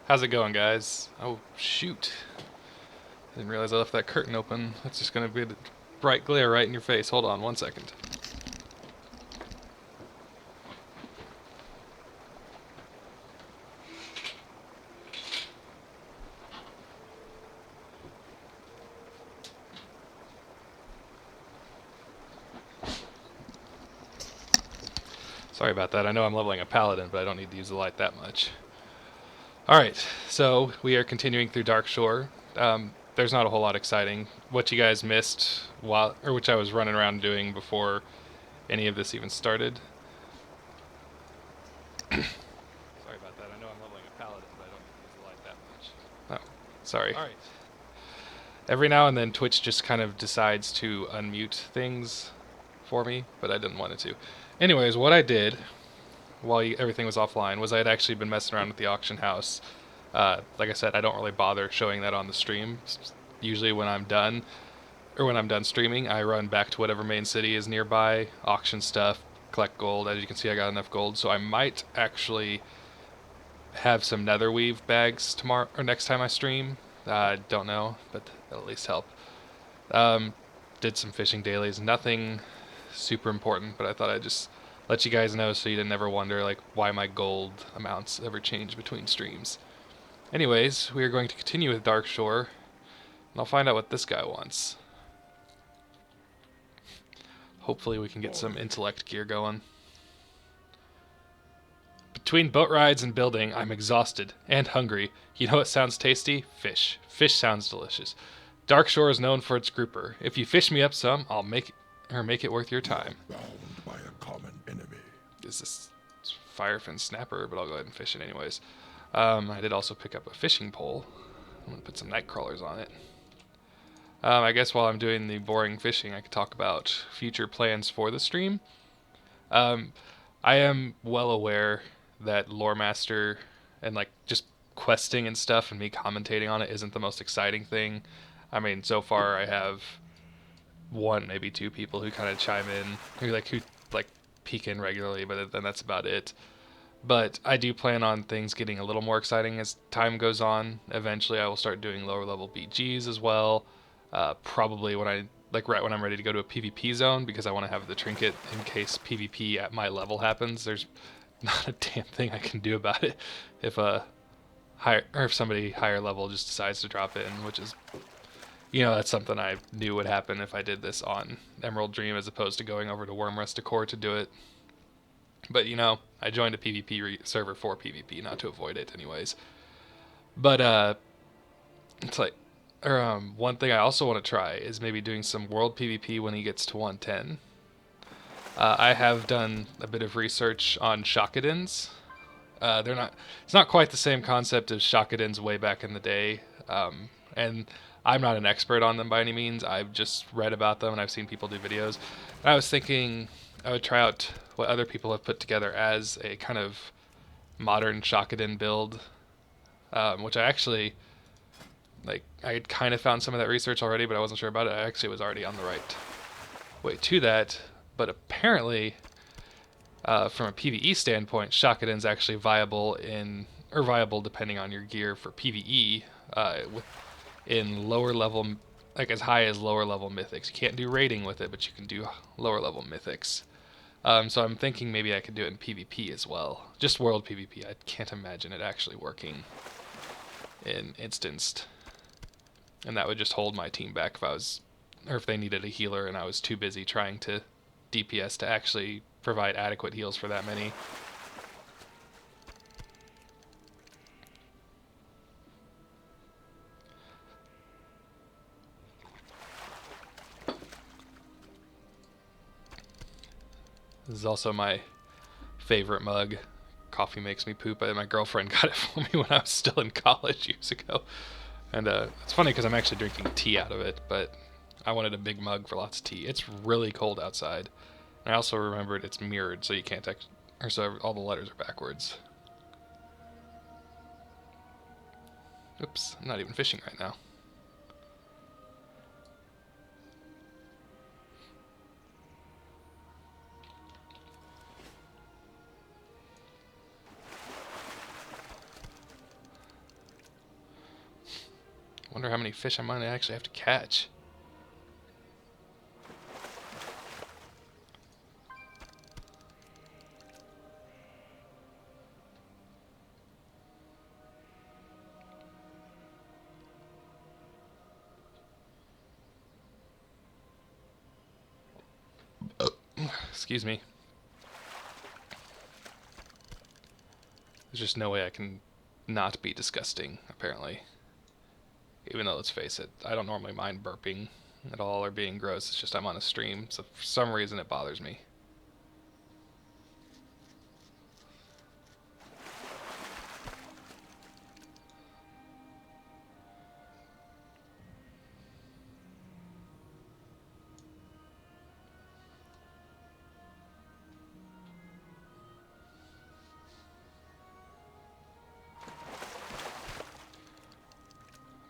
How's it going, guys? Oh, shoot. Didn't realize I left that curtain open. That's just gonna be the bright glare right in your face. Hold on 1 second. Sorry about that. I know I'm leveling a paladin, but I don't need to use the light that much. Alright, so we are continuing through Darkshore. There's not a whole lot exciting. What you guys missed, which I was running around doing before any of this even started. Sorry about that. I know I'm leveling a paladin, but I don't need to use the light that much. Oh, sorry. Alright. Every now and then Twitch just kind of decides to unmute things for me, but I didn't want it to. Anyways, what I did while everything was offline was I had actually been messing around with the auction house. Like I said, I don't really bother showing that on the stream. Usually when I'm done, or when I'm done streaming, I run back to whatever main city is nearby, auction stuff, collect gold. As you can see, I got enough gold, so I might actually have some netherweave bags tomorrow or next time I stream. I don't know, but that'll at least help. Did some fishing dailies, nothing super important, but I thought I'd just let you guys know so you didn't ever wonder like why my gold amounts ever change between streams. Anyways, we are going to continue with Darkshore, and I'll find out what this guy wants. Hopefully we can get some intellect gear going. Between boat rides and building, I'm exhausted and hungry. You know what sounds tasty? Fish. Fish sounds delicious. Darkshore is known for its grouper. If you fish me up some, I'll make it worth your time. Bound by a common enemy. Is this firefin snapper? But I'll go ahead and fish it anyways. I did also pick up a fishing pole. I'm gonna put some night crawlers on it. I guess while I'm doing the boring fishing, I could talk about future plans for the stream. I am well aware that Loremaster and like just questing and stuff and me commentating on it isn't the most exciting thing. I mean, so far I have one, maybe two people who kind of chime in, who peek in regularly, but then that's about it. But I do plan on things getting a little more exciting as time goes on. Eventually, I will start doing lower level BGs as well. Probably right when I'm ready to go to a PvP zone, because I want to have the trinket in case PvP at my level happens. There's not a damn thing I can do about it if if somebody higher level just decides to drop in, which is, that's something I knew would happen if I did this on Emerald Dream as opposed to going over to Wormrest Core to do it. But I joined a PvP server for PvP, not to avoid it anyways. But it's like, one thing I also want to try is maybe doing some world PvP when he gets to 110. I have done a bit of research on Shakadins. It's not quite the same concept as Shakadins way back in the day. And I'm not an expert on them by any means. I've just read about them and I've seen people do videos. And I was thinking I would try out what other people have put together as a kind of modern Shakadin build, which I actually, I had kind of found some of that research already, but I wasn't sure about it. I actually was already on the right way to that, but apparently, from a PvE standpoint, Shakadin's actually viable depending on your gear for PvE, in lower level, like as high as lower level mythics. You can't do raiding with it, but you can do lower level mythics. So I'm thinking maybe I could do it in PvP as well. Just world PvP. I can't imagine it actually working in instanced. And that would just hold my team back if they needed a healer and I was too busy trying to DPS to actually provide adequate heals for that many. This is also my favorite mug. Coffee makes me poop. My girlfriend got it for me when I was still in college years ago. And it's funny because I'm actually drinking tea out of it, but I wanted a big mug for lots of tea. It's really cold outside. And I also remembered it's mirrored, so you can't so all the letters are backwards. Oops, I'm not even fishing right now. wonder how many fish I might actually have to catch. Excuse me. There's just no way I can not be disgusting, apparently. Even though, let's face it, I don't normally mind burping at all or being gross. It's just I'm on a stream, so for some reason it bothers me.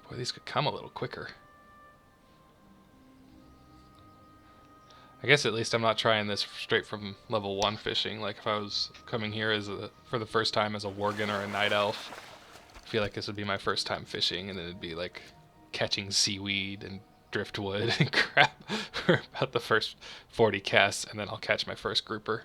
Boy, these could come a little quicker. I guess at least I'm not trying this straight from level 1 fishing. Like if I was coming here as for the first time as a worgen or a night elf, I feel like this would be my first time fishing, and then it'd be like catching seaweed and driftwood and crap for about the first 40 casts, and then I'll catch my first grouper.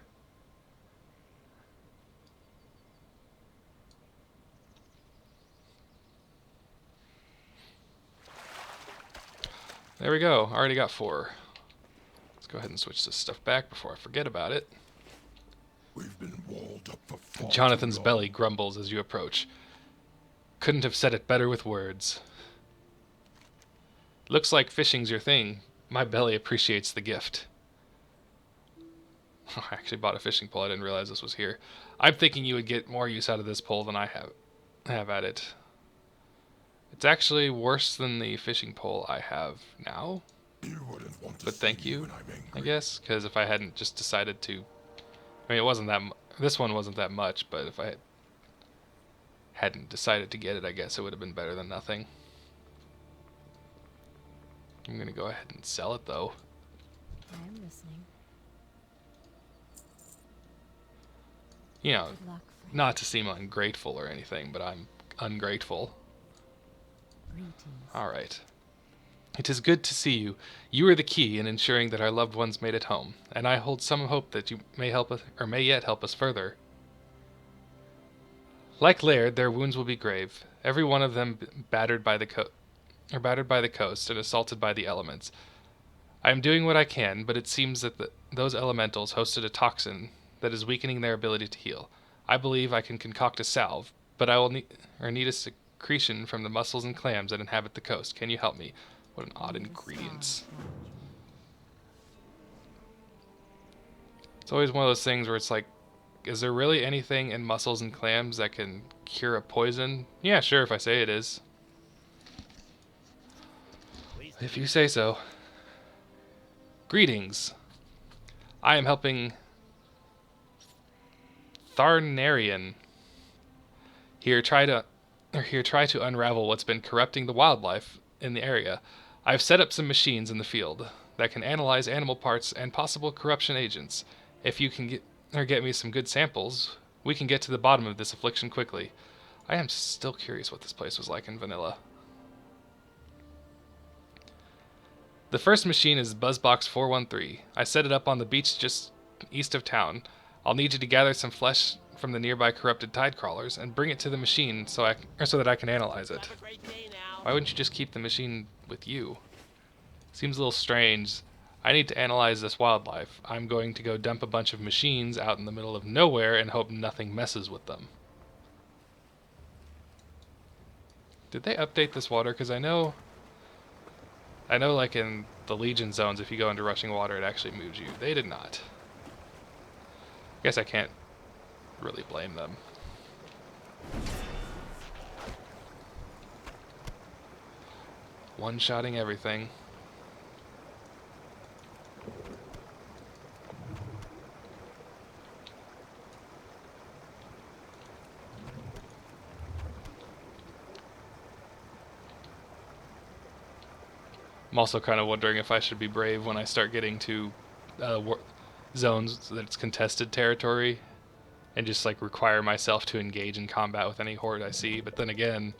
There we go. Already got 4. Let's go ahead and switch this stuff back before I forget about it. We've been walled up for far Jonathan's too long. belly grumbles as you approach. Couldn't have said it better with words. Looks like fishing's your thing. My belly appreciates the gift. I actually bought a fishing pole. I didn't realize this was here. I'm thinking you would get more use out of this pole than I have at it. It's actually worse than the fishing pole I have now. You wouldn't want to But see thank me you, when I'm angry. I guess, because if I hadn't just decided to... I mean, it wasn't that... This one wasn't that much, but if I hadn't decided to get it, I guess it would have been better than nothing. I'm going to go ahead and sell it, though. I am listening. You know, Good luck, friend. not to seem ungrateful or anything, but I'm ungrateful. Greetings. Alright. It is good to see you. You are the key in ensuring that our loved ones made it home, and I hold some hope that you may help us, or may yet help us further. Like Laird, their wounds will be grave, every one of them battered by the coast and assaulted by the elements. I am doing what I can, but it seems that those elementals hosted a toxin that is weakening their ability to heal. I believe I can concoct a salve, but I will need a secretion from the mussels and clams that inhabit the coast. Can you help me? What an odd ingredients. It's always one of those things where it's like, is there really anything in mussels and clams that can cure a poison? Yeah, sure, if I say it is. If you say so. Greetings. I am helping Tharnarian here try to unravel what's been corrupting the wildlife in the area. I've set up some machines in the field that can analyze animal parts and possible corruption agents. If you can get me some good samples, we can get to the bottom of this affliction quickly. I am still curious what this place was like in vanilla. The first machine is Buzzbox 413. I set it up on the beach just east of town. I'll need you to gather some flesh from the nearby corrupted tide crawlers and bring it to the machine so that I can analyze it. Why wouldn't you just keep the machine with you? Seems a little strange. I need to analyze this wildlife. I'm going to go dump a bunch of machines out in the middle of nowhere and hope nothing messes with them. Did they update this water? Because I know like in the Legion zones, if you go into rushing water, it actually moves you. They did not. I guess I can't really blame them. One-shotting everything. I'm also kind of wondering if I should be brave when I start getting to zones that's contested territory and just like require myself to engage in combat with any horde I see. But then again,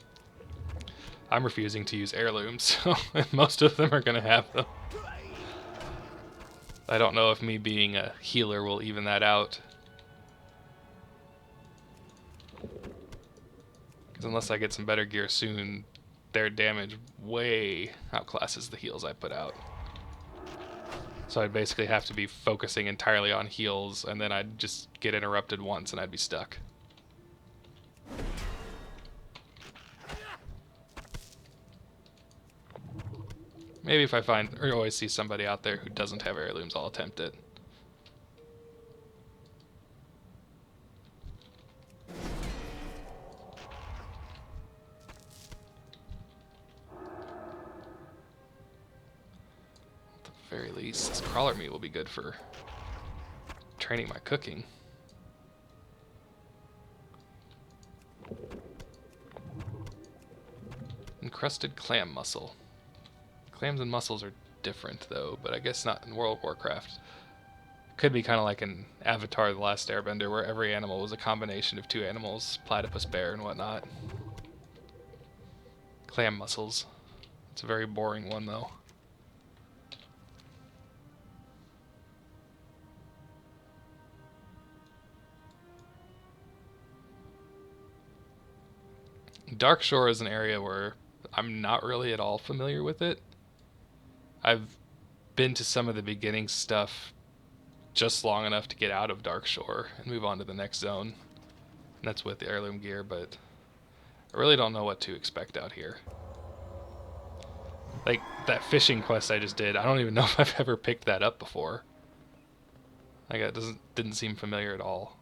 I'm refusing to use heirlooms, so most of them are going to have them. I don't know if me being a healer will even that out. Because unless I get some better gear soon, their damage way outclasses the heals I put out. So I'd basically have to be focusing entirely on heals, and then I'd just get interrupted once and I'd be stuck. Maybe if I find or always see somebody out there who doesn't have heirlooms, I'll attempt it. At the very least, this crawler meat will be good for training my cooking. Encrusted clam muscle. Clams and mussels are different, though, but I guess not in World of Warcraft. Could be kind of like in Avatar: The Last Airbender, where every animal was a combination of two animals, platypus, bear, and whatnot. Clam mussels. It's a very boring one, though. Darkshore is an area where I'm not really at all familiar with it. I've been to some of the beginning stuff just long enough to get out of Darkshore and move on to the next zone. And that's with the heirloom gear, but I really don't know what to expect out here. Like, that fishing quest I just did, I don't even know if I've ever picked that up before. Like, it didn't seem familiar at all.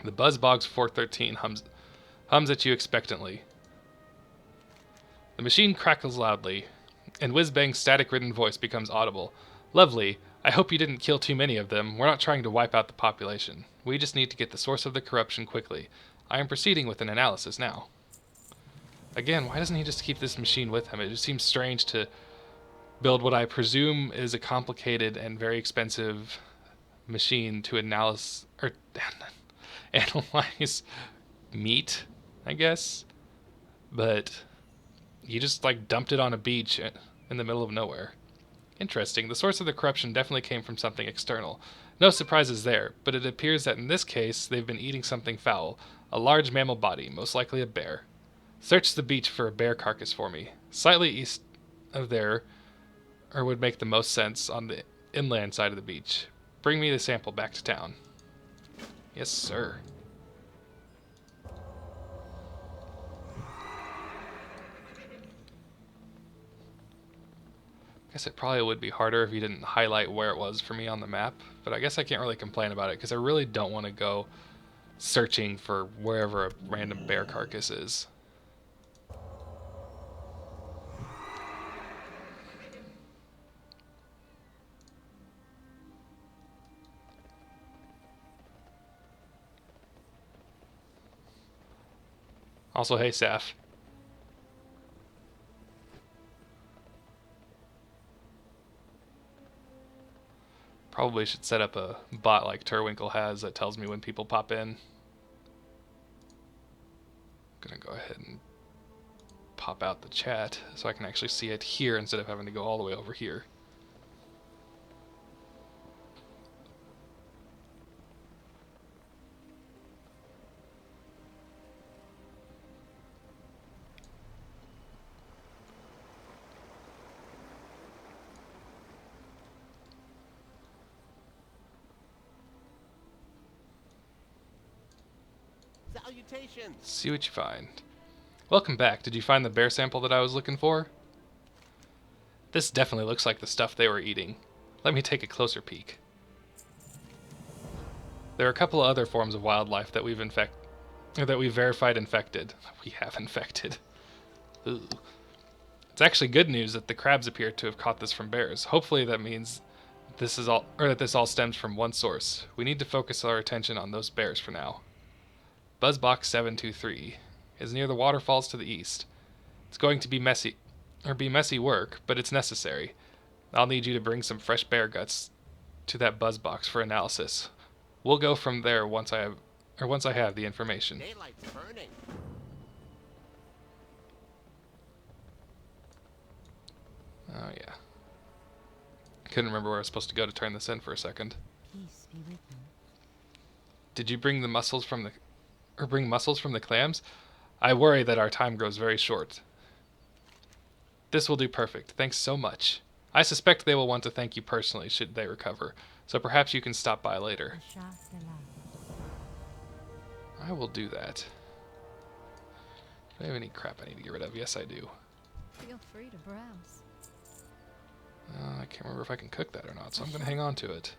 The Buzzbog's 413 hums at you expectantly. The machine crackles loudly, and Whizbang's static-ridden voice becomes audible. Lovely. I hope you didn't kill too many of them. We're not trying to wipe out the population. We just need to get the source of the corruption quickly. I am proceeding with an analysis now. Again, why doesn't he just keep this machine with him? It just seems strange to build what I presume is a complicated and very expensive machine to analyze meat, I guess. But you just like dumped it on a beach in the middle of nowhere. Interesting. The source of the corruption definitely came from something external. No surprises there, but it appears that in this case they've been eating something foul. A large mammal body, most likely a bear. Search the beach for a bear carcass for me. Slightly east of there, or would make the most sense on the inland side of the beach. Bring me the sample back to town. Yes, sir. Guess it probably would be harder if you didn't highlight where it was for me on the map, but I guess I can't really complain about it because I really don't want to go searching for wherever a random bear carcass is. Also, hey, Saf. Probably should set up a bot like Turwinkle has that tells me when people pop in. I'm gonna go ahead and pop out the chat so I can actually see it here instead of having to go all the way over here. Salutations! See what you find. Welcome back. Did you find the bear sample that I was looking for? This definitely looks like the stuff they were eating. Let me take a closer peek. There are a couple of other forms of wildlife that we've verified infected. We have infected. Ooh. It's actually good news that the crabs appear to have caught this from bears. Hopefully that means this all stems from one source. We need to focus our attention on those bears for now. Buzzbox 723 is near the waterfalls to the east. It's going to be messy work, but it's necessary. I'll need you to bring some fresh bear guts to that buzz box for analysis. We'll go from there once I have the information. Daylight's burning. Oh yeah. Couldn't remember where I was supposed to go to turn this in for a second. Peace be with them. Did you bring muscles from the clams? I worry that our time grows very short. This will do perfect. Thanks so much. I suspect they will want to thank you personally should they recover, so perhaps you can stop by later. The Shah Selah. I will do that. Do I have any crap I need to get rid of? Yes, I do. Feel free to browse. I can't remember if I can cook that or not, so I'm going to hang on to it.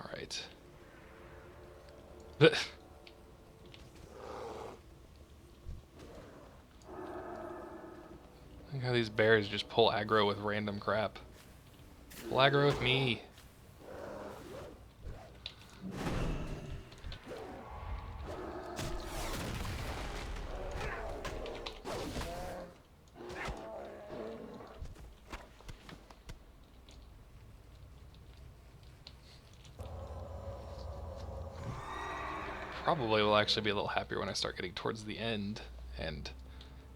Alright. Look how these bears just pull aggro with random crap. Pull aggro with me. Probably will actually be a little happier when I start getting towards the end and,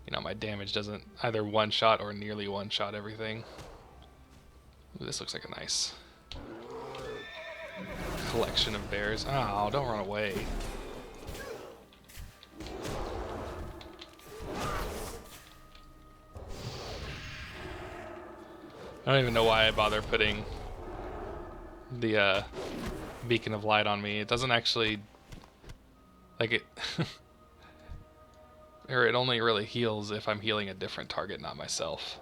you know, my damage doesn't either one-shot or nearly one-shot everything. Ooh, this looks like a nice collection of bears. Oh, don't run away. I don't even know why I bother putting the beacon of light on me. It doesn't actually... Like it, or it only really heals if I'm healing a different target, not myself.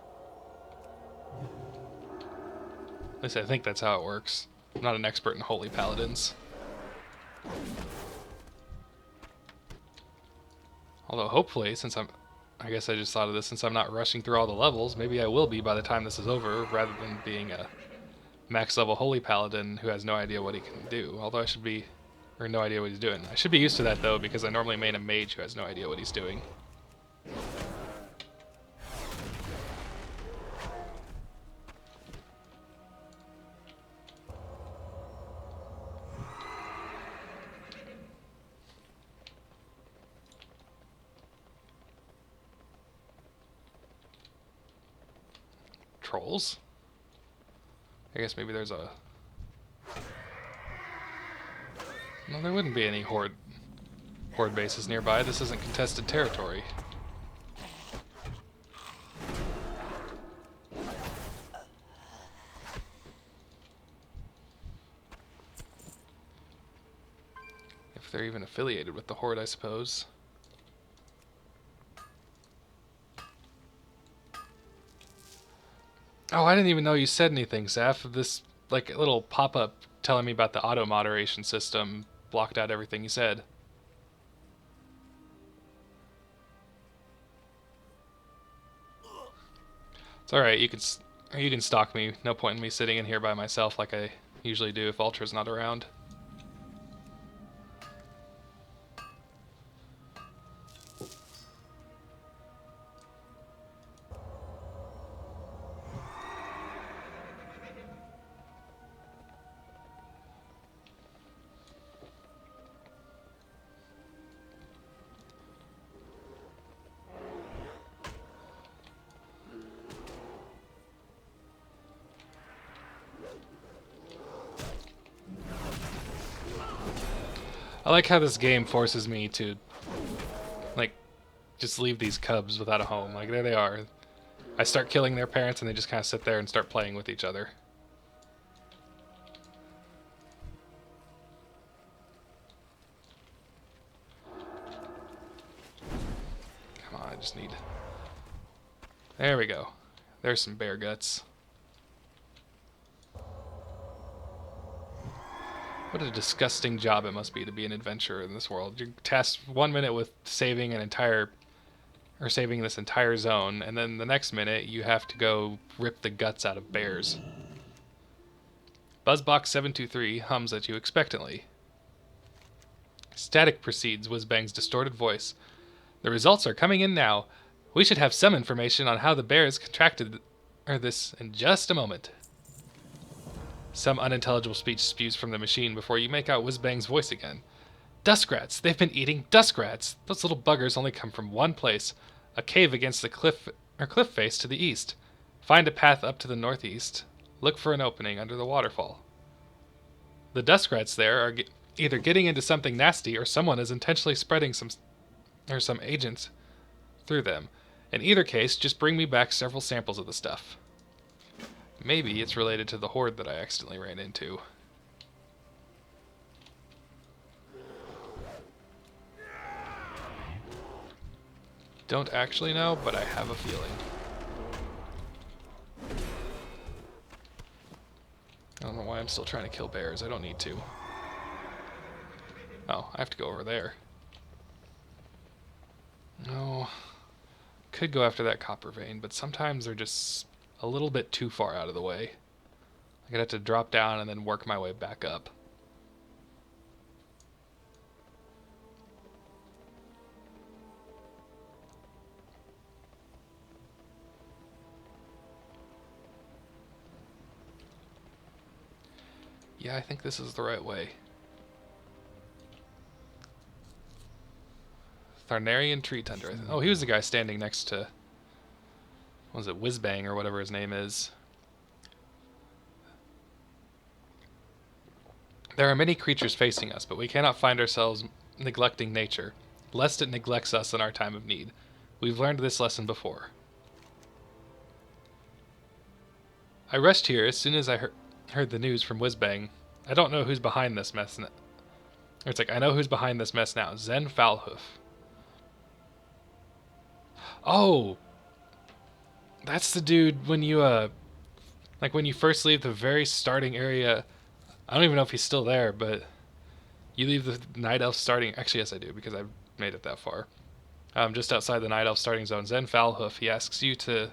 At least I think that's how it works. I'm not an expert in holy paladins. Although hopefully, I guess I just thought of this, since I'm not rushing through all the levels, maybe I will be by the time this is over, rather than being a max level holy paladin who has no idea what he can do. Although I should be... Or no idea what he's doing. I should be used to that though, because I normally main a mage who has no idea what he's doing. Trolls? I guess maybe there's a... No, there wouldn't be any horde bases nearby. This isn't contested territory. If they're even affiliated with the horde, I suppose. Oh, I didn't even know you said anything, Zaf. This, like, little pop-up telling me about the auto-moderation system blocked out everything you said. It's alright, you can stalk me. No point in me sitting in here by myself like I usually do if Ultra's not around. I like how this game forces me to, like, just leave these cubs without a home. Like, there they are. I start killing their parents and they just kind of sit there and start playing with each other. Come on, I just need... There we go. There's some bear guts. What a disgusting job it must be to be an adventurer in this world. You're tasked 1 minute with saving saving this entire zone, and then the next minute you have to go rip the guts out of bears. Buzzbox723 hums at you expectantly. Static precedes Whizbang's distorted voice. The results are coming in now. We should have some information on how the bears contracted this in just a moment. Some unintelligible speech spews from the machine before you make out Whizbang's voice again. Duskrats! They've been eating duskrats! Those little buggers only come from one place. A cave against the cliff face to the east. Find a path up to the northeast. Look for an opening under the waterfall. The duskrats there are either getting into something nasty or someone is intentionally spreading some agents through them. In either case, just bring me back several samples of the stuff. Maybe it's related to the horde that I accidentally ran into. Don't actually know, but I have a feeling. I don't know why I'm still trying to kill bears. I don't need to. Oh, I have to go over there. No. Could go after that copper vein, but sometimes they're just a little bit too far out of the way. I'm gonna have to drop down and then work my way back up. Yeah, I think this is the right way. Tharnarian Tree Tundra. Oh, he was the guy standing next to... what was it? Whizbang or whatever his name is. There are many creatures facing us, but we cannot find ourselves neglecting nature, lest it neglects us in our time of need. We've learned this lesson before. I rushed here as soon as I heard the news from Whizbang. I don't know who's behind this mess. It's like, I know who's behind this mess now. Zen Foulhoof. Oh! That's the dude when you, like when you first leave the very starting area. I don't even know if he's still there, but you leave the Night Elf starting... Actually, yes I do, because I've made it that far. Just outside the Night Elf starting zone, Zen Foulhoof, he asks you to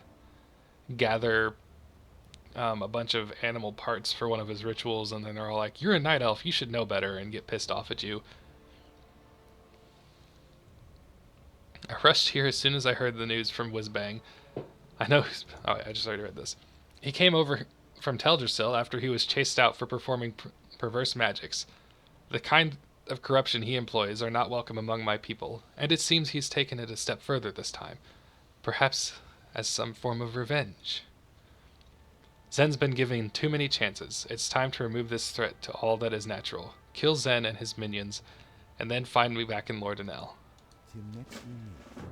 gather a bunch of animal parts for one of his rituals, and then they're all like, you're a Night Elf, you should know better, and get pissed off at you. I rushed here as soon as I heard the news from Whizbang. I know... Oh, I just already read this. He came over from Teldrassil after he was chased out for performing perverse magics. The kind of corruption he employs are not welcome among my people, and it seems he's taken it a step further this time. Perhaps as some form of revenge. Zen's been given too many chances. It's time to remove this threat to all that is natural. Kill Zen and his minions, and then find me back in Lordanel.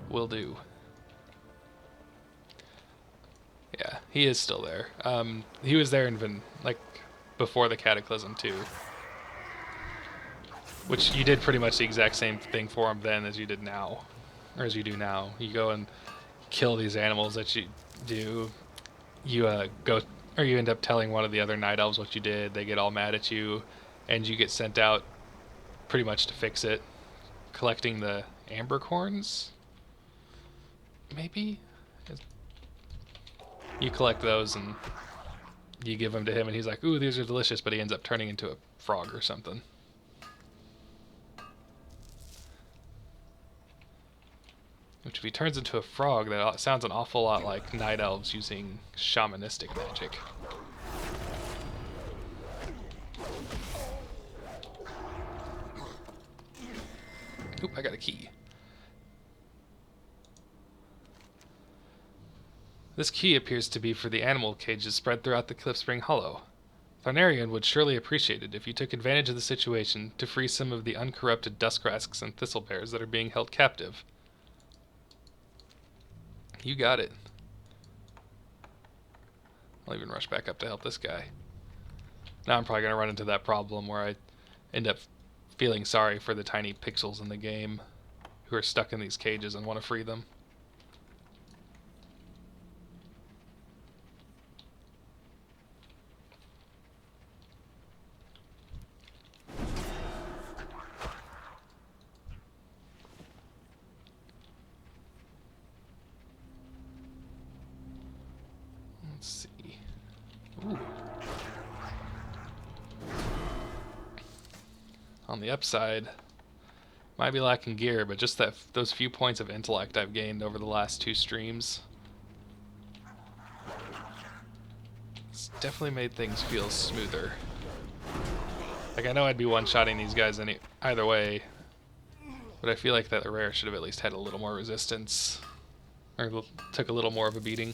Will do. Yeah, he is still there. He was there even, like, before the cataclysm, too. Which you did pretty much the exact same thing for him then as you did now. Or as you do now. You go and kill these animals that you do. You you end up telling one of the other Night Elves what you did. They get all mad at you. And you get sent out pretty much to fix it. Collecting the ambercorns? Maybe? You collect those and you give them to him and he's like, ooh, these are delicious, but he ends up turning into a frog or something. Which if he turns into a frog, that sounds an awful lot like Night Elves using shamanistic magic. Oop, I got a key. This key appears to be for the animal cages spread throughout the Cliffspring Hollow. Tharnarian would surely appreciate it if you took advantage of the situation to free some of the uncorrupted duskrasks and thistlebears that are being held captive. You got it. I'll even rush back up to help this guy. Now I'm probably going to run into that problem where I end up feeling sorry for the tiny pixels in the game who are stuck in these cages and want to free them. Let's see. Ooh. On the upside, might be lacking gear, but just those few points of intellect I've gained over the last 2 streams, it's definitely made things feel smoother. Like, I know I'd be one-shotting these guys either way, but I feel like that rare should have at least had a little more resistance, or took a little more of a beating.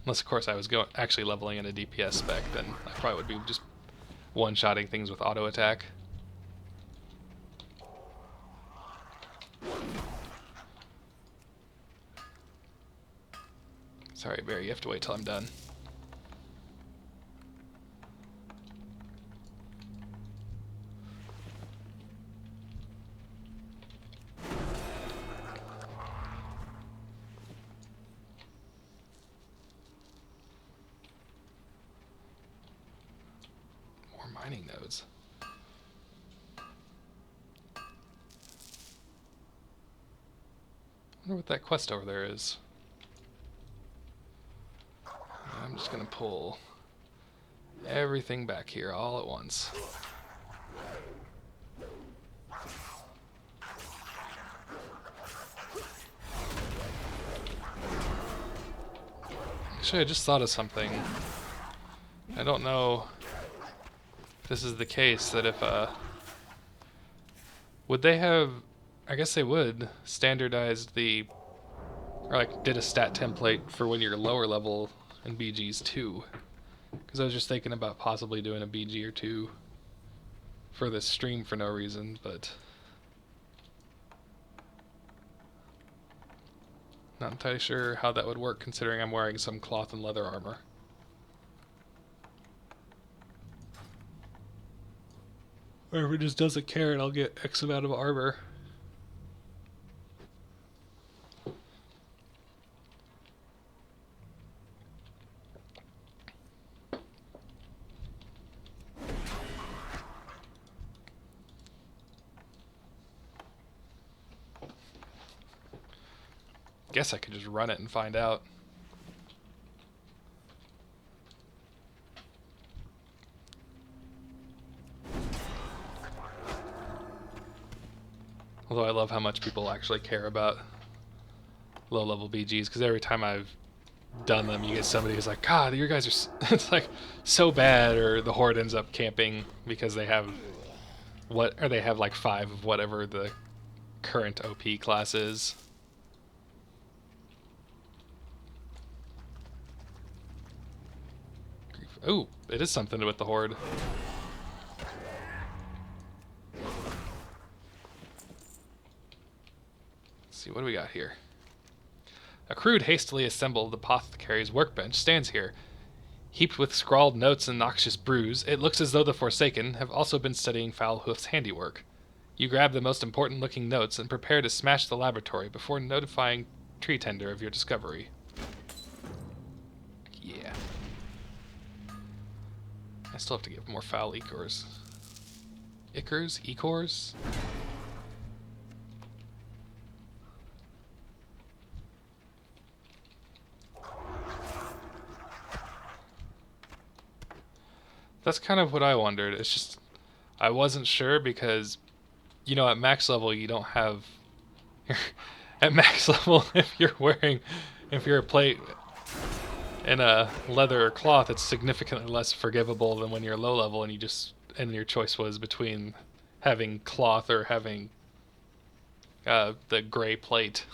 Unless, of course, I was actually leveling in a DPS spec, then I probably would be just one-shotting things with auto attack. Sorry, Barry, you have to wait till I'm done. Mining nodes. I wonder what that quest over there is. I'm just gonna pull everything back here all at once. Actually, I just thought of something. I don't know if this is the case, that if would they have, I guess they would, standardized or like did a stat template for when you're lower level in BGs too. Because I was just thinking about possibly doing a BG or 2 for this stream for no reason, but not entirely sure how that would work considering I'm wearing some cloth and leather armor. Or if it just doesn't care and I'll get X amount of armor. Guess I could just run it and find out. Although I love how much people actually care about low-level BGs, because every time I've done them, you get somebody who's like, God, your guys are it's like so bad, or the horde ends up camping because they have they have like 5 of whatever the current OP class is. Ooh, it is something with the horde. Let's see, what do we got here? A crude, hastily assembled apothecary's workbench stands here. Heaped with scrawled notes and noxious brews, it looks as though the Forsaken have also been studying Foulhoof's handiwork. You grab the most important-looking notes and prepare to smash the laboratory before notifying Tree Tender of your discovery. Yeah. I still have to give more foul echors. Echors? That's kind of what I wondered. It's just, I wasn't sure because, you know, at max level you don't have... at max level, if you're a plate in a leather or cloth, it's significantly less forgivable than when you're low level and your choice was between having cloth or having the gray plate.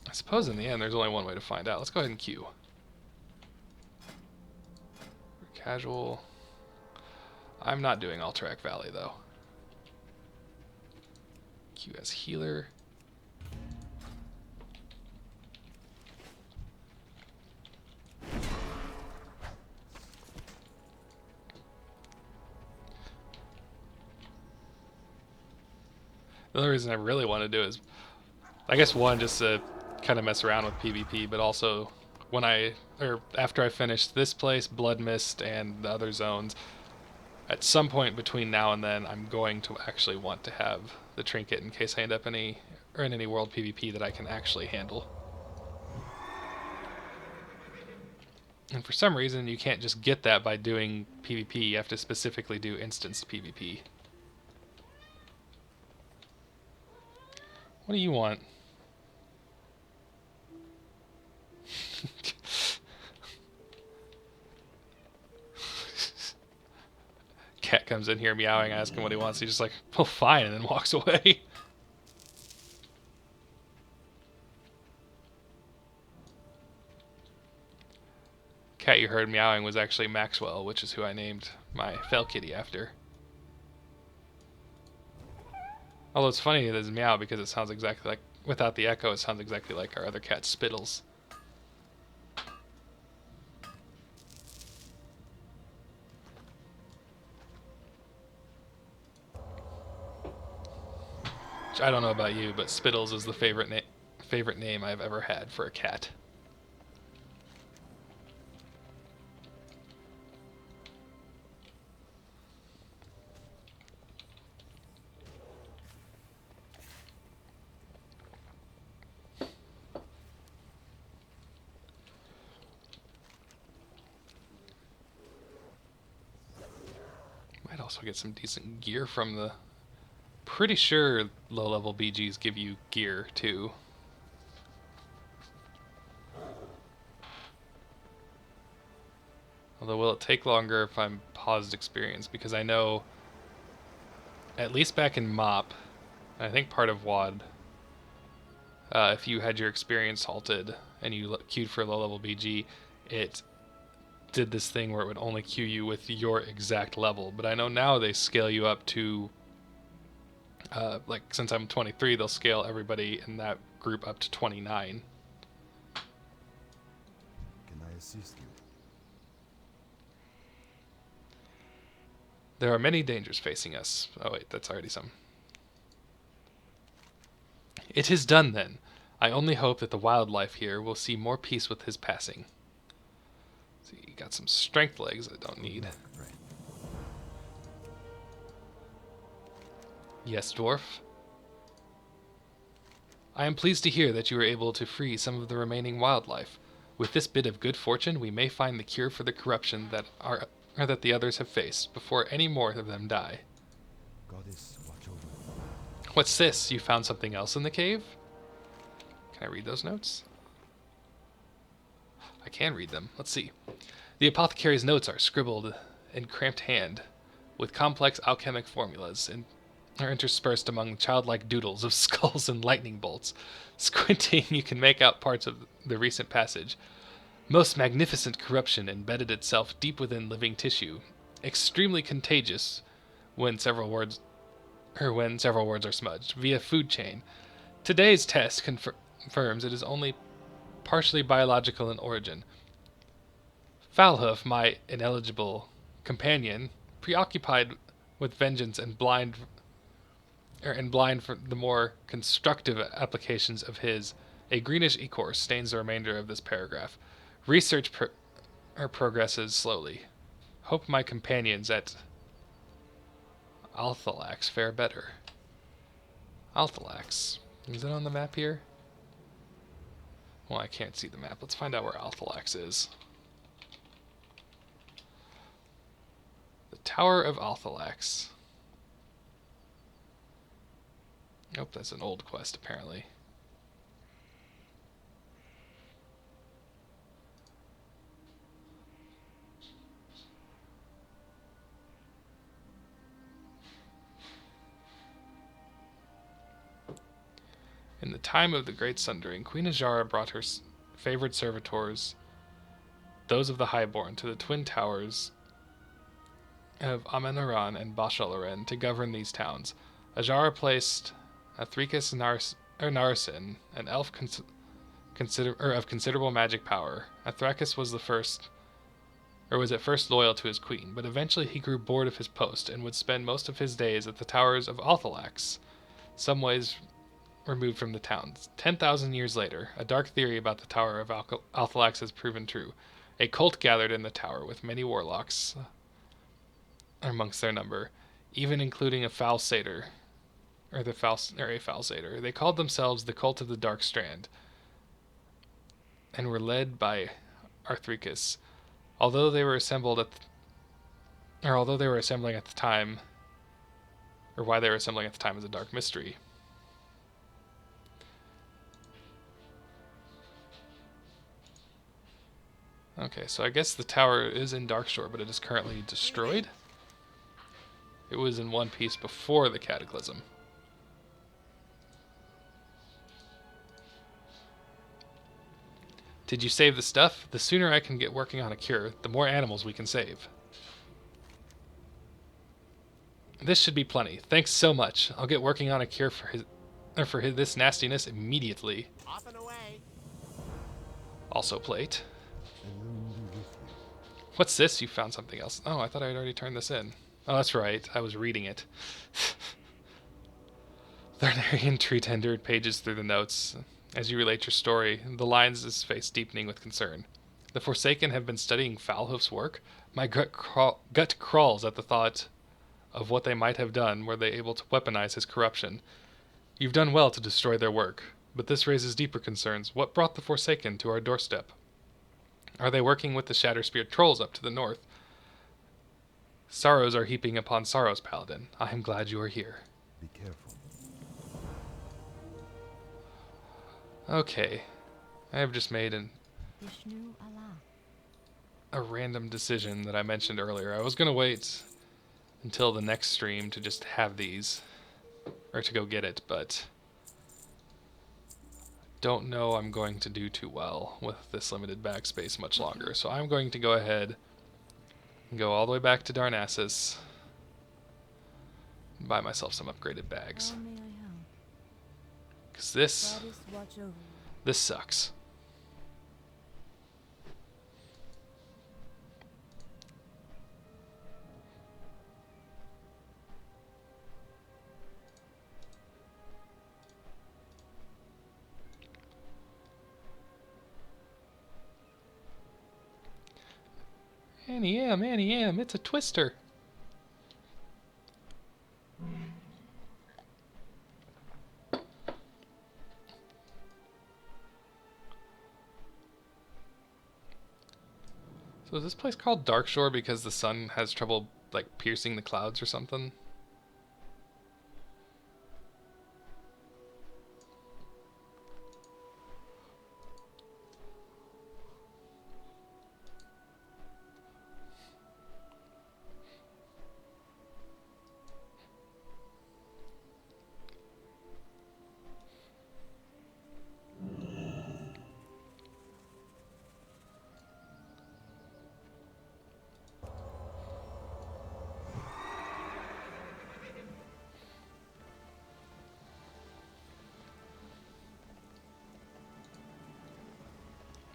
I suppose in the end there's only one way to find out. Let's go ahead and queue. Casual. I'm not doing Alterac Valley though. Queue as healer. The only reason I really want to do is, I guess, one, just to kind of mess around with PvP, but also after I finish this place, Blood Mist, and the other zones, at some point between now and then, I'm going to actually want to have the trinket in case I end up in any world PvP that I can actually handle. And for some reason, you can't just get that by doing PvP. You have to specifically do instanced PvP. What do you want? Cat comes in here meowing, I ask him what he wants. He's just like, oh, fine, and then walks away. Cat you heard meowing was actually Maxwell, which is who I named my Fel Kitty after. Although it's funny that it's meow because it sounds exactly like, without the echo, it sounds exactly like our other cat Spittles. Which I don't know about you, but Spittles is the favorite name I've ever had for a cat. Might also get some decent gear from the... Pretty sure low-level BGs give you gear, too. Although, will it take longer if I'm paused experience? Because I know, at least back in MOP, I think part of WAD, if you had your experience halted and you queued for a low-level BG, it did this thing where it would only queue you with your exact level. But I know now they scale you up to, like, since I'm 23, they'll scale everybody in that group up to 29. Can I assist you? There are many dangers facing us. Oh wait, that's already some. It is done then. I only hope that the wildlife here will see more peace with his passing. See, you got some strength legs I don't need. Right. Yes, dwarf? I am pleased to hear that you were able to free some of the remaining wildlife. With this bit of good fortune, we may find the cure for the corruption that the others have faced, before any more of them die. Goddess, watch over me. What's this? You found something else in the cave? Can I read those notes? I can read them. Let's see. The apothecary's notes are scribbled in cramped hand, with complex alchemic formulas, and are interspersed among childlike doodles of skulls and lightning bolts. Squinting, you can make out parts of the recent passage. Most magnificent corruption embedded itself deep within living tissue, extremely contagious when several words are smudged via food chain. Today's test confirms it is only partially biological in origin. Foulhoof, my ineligible companion, preoccupied with vengeance and blind for the more constructive applications of his, a greenish ichor stains the remainder of this paragraph. Research progresses slowly. Hope my companions at Althalax fare better. Althalax. Is it on the map here? Well, I can't see the map. Let's find out where Althalax is. The Tower of Althalax. Nope, that's an old quest, apparently. In the time of the Great Sundering, Queen Ajara brought her favored servitors, those of the Highborn, to the twin towers of Amenaran and Bashalaran to govern these towns. Ajara placed Athricus Narsin, an elf of considerable magic power. Athricus was at first loyal to his queen, but eventually he grew bored of his post and would spend most of his days at the towers of Althalax, some ways removed from the towns. 10,000 years later, a dark theory about the Tower of Althalax has proven true. A cult gathered in the tower with many warlocks amongst their number, even including a foul satyr, or a foul satyr. They called themselves the Cult of the Dark Strand, and were led by Arthricus. Although they were assembled although they were assembling at the time, or why they were assembling at the time is a dark mystery. Okay, so I guess the tower is in Darkshore, but it is currently destroyed. It was in one piece before the cataclysm. Did you save the stuff? The sooner I can get working on a cure, the more animals we can save. This should be plenty. Thanks so much. I'll get working on a cure for this nastiness immediately. Off and away. Also plate. Alone be with you. What's this? You found something else. Oh, I thought I had already turned this in. Oh, that's right. I was reading it. Tharnarian tree tendered pages through the notes. As you relate your story, the lines his face deepening with concern. The Forsaken have been studying Foulhoof's work? My gut crawls at the thought of what they might have done were they able to weaponize his corruption. You've done well to destroy their work, but this raises deeper concerns. What brought the Forsaken to our doorstep? Are they working with the Shatterspear Trolls up to the north? Sorrows are heaping upon sorrows, Paladin. I am glad you are here. Be careful. Okay. I have just made Vishnu Allah. a random decision that I mentioned earlier. I was going to wait until the next stream to just have these, or to go get it, but don't know I'm going to do too well with this limited backspace much longer. So I'm going to go ahead and go all the way back to Darnassus and buy myself some upgraded bags. How may I help? Because this Goddess watch over you. sucks. Annie M, it's a twister. So is this place called Darkshore because the sun has trouble, like, piercing the clouds or something?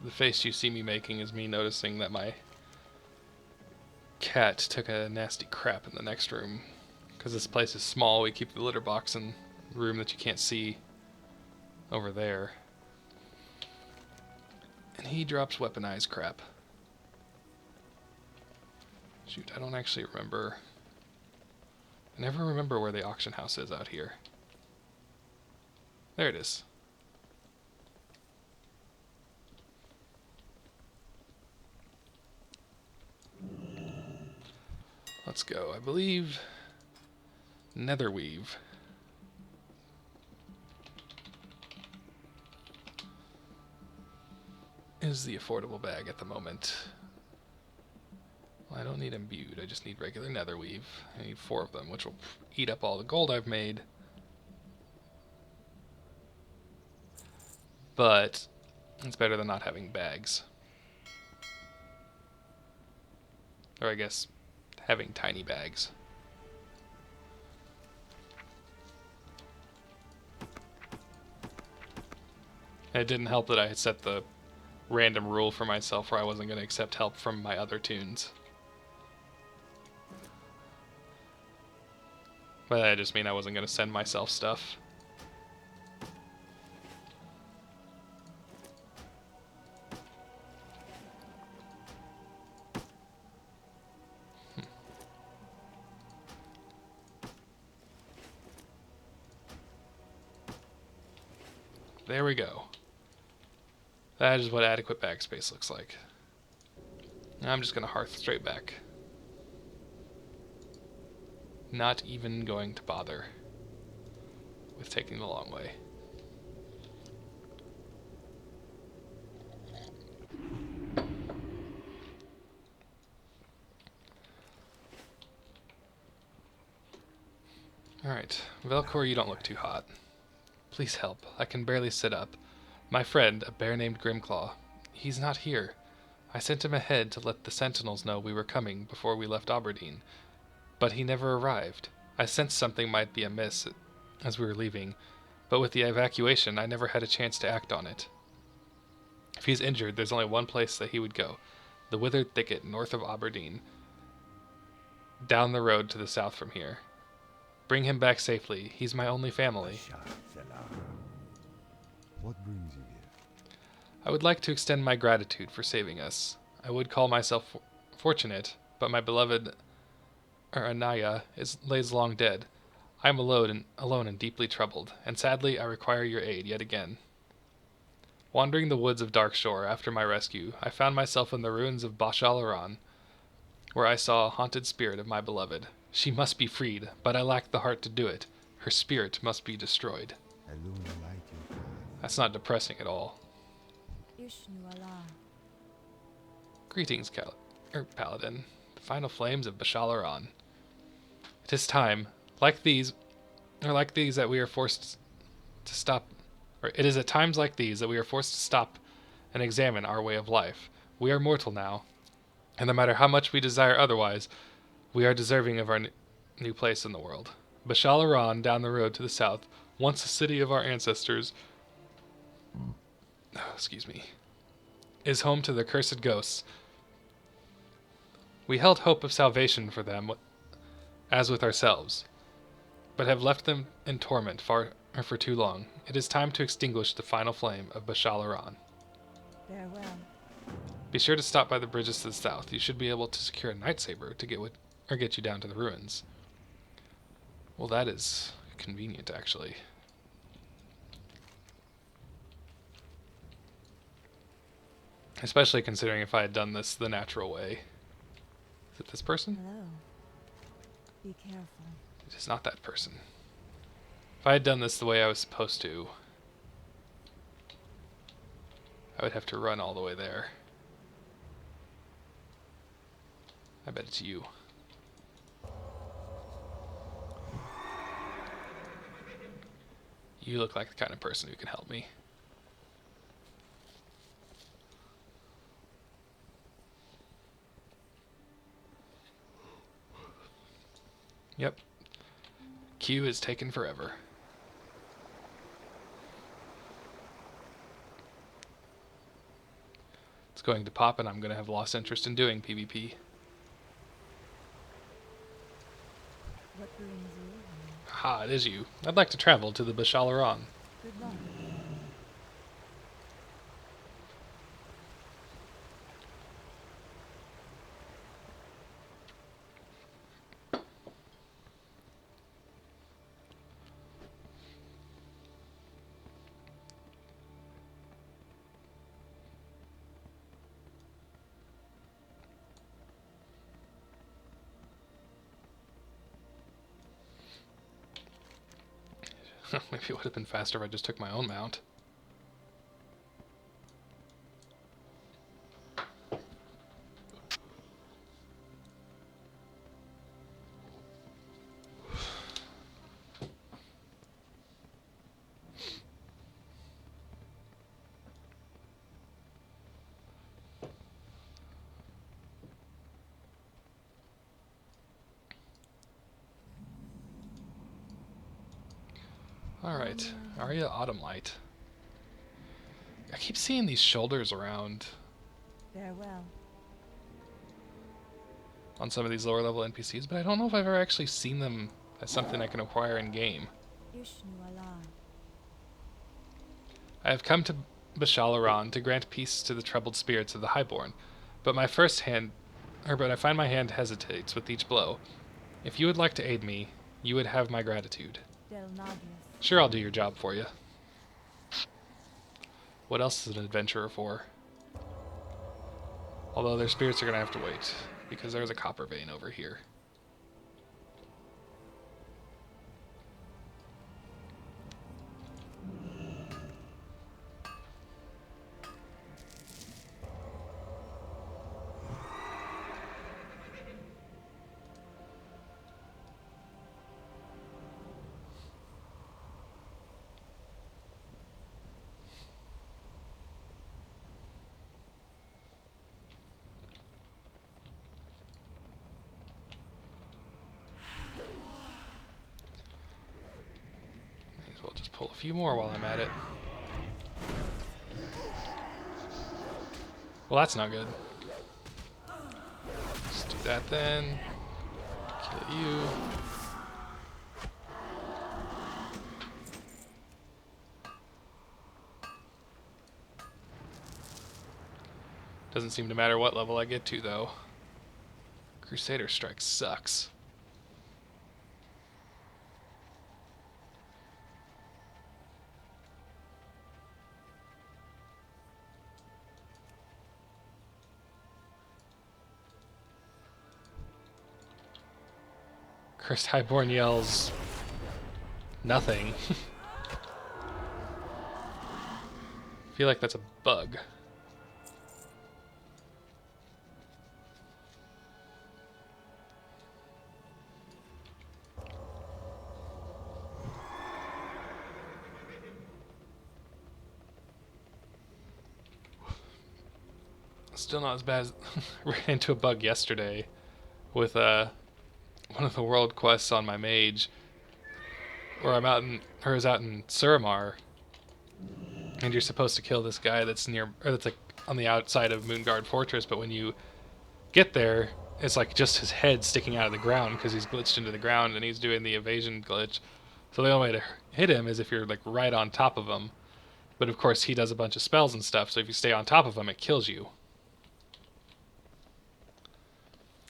The face you see me making is me noticing that my cat took a nasty crap in the next room. Because this place is small, we keep the litter box in the room that you can't see over there. And he drops weaponized crap. Shoot, I don't actually remember. I never remember where the auction house is out here. There it is. Let's go. I believe Netherweave is the affordable bag at the moment. Well, I don't need imbued, I just need regular Netherweave. I need 4 of them, which will eat up all the gold I've made. But it's better than not having bags. Or I guess having tiny bags. It didn't help that I had set the random rule for myself where I wasn't going to accept help from my other tunes. But that just mean I wasn't going to send myself stuff. There we go. That is what adequate bag space looks like. I'm just going to hearth straight back. Not even going to bother with taking the long way. Alright, Velcor, you don't look too hot. Please help. I can barely sit up. My friend, a bear named Grimclaw, he's not here. I sent him ahead to let the sentinels know we were coming before we left Aberdeen, but he never arrived. I sensed something might be amiss as we were leaving, but with the evacuation I never had a chance to act on it. If he's injured, there's only one place that he would go, the Withered Thicket north of Aberdeen, down the road to the south from here. Bring him back safely. He's my only family. What brings you here? I would like to extend my gratitude for saving us. I would call myself fortunate, but my beloved Anaya lays long dead. I am alone and deeply troubled, and sadly I require your aid yet again. Wandering the woods of Darkshore after my rescue, I found myself in the ruins of Bashalaran, where I saw a haunted spirit of my beloved. She must be freed, but I lack the heart to do it. Her spirit must be destroyed. Alone light your path. That's not depressing at all. Ishnu Allah. Greetings, Paladin. The final flames of Bashalaran. It is time, like these that we are forced to stop, or it is at times like these that we are forced to stop and examine our way of life. We are mortal now, and no matter how much we desire otherwise, we are deserving of our new place in the world. Bashalaran, down the road to the south, once a city of our ancestors, is home to the cursed ghosts. We held hope of salvation for them, as with ourselves, but have left them in torment for too long. It is time to extinguish the final flame of Bashalaran. Farewell. Be sure to stop by the bridges to the south. You should be able to secure a night saber to get you down to the ruins. Well, that is convenient, actually. Especially considering if I had done this the natural way. Is it this person? Hello. Be careful. It is not that person. If I had done this the way I was supposed to, I would have to run all the way there. I bet it's you. You look like the kind of person who can help me. Yep. Q is taken forever. It's going to pop and I'm going to have lost interest in doing PvP. What brings you? Ha, it is you. I'd like to travel to the Bashalaran. Good luck. Maybe it would have been faster if I just took my own mount. Alright, Arya Autumnlight. I keep seeing these shoulders around Farewell. on some of these lower level NPCs, but I don't know if I've ever actually seen them as something I can acquire in game. Ishnu Allah. I have come to Bashalaran to grant peace to the troubled spirits of the Highborn, but I find my hand hesitates with each blow. If you would like to aid me, you would have my gratitude. Del Nagris. Sure, I'll do your job for you. What else is an adventurer for? Although their spirits are going to have to wait, because there's a copper vein over here. May as well just pull a few more while I'm at it. Well, that's not good. Let's do that then. Kill you. Doesn't seem to matter what level I get to, though. Crusader Strike sucks. Cursed Highborn yells nothing. I feel like that's a bug. Still not as bad as ran into a bug yesterday with one of the world quests on my mage, where I'm out in, or is out in Suramar, and you're supposed to kill this guy that's near, or that's like on the outside of Moonguard Fortress, but when you get there, it's like just his head sticking out of the ground because he's glitched into the ground and he's doing the evasion glitch. So the only way to hit him is if you're like right on top of him. But of course he does a bunch of spells and stuff, so if you stay on top of him, it kills you.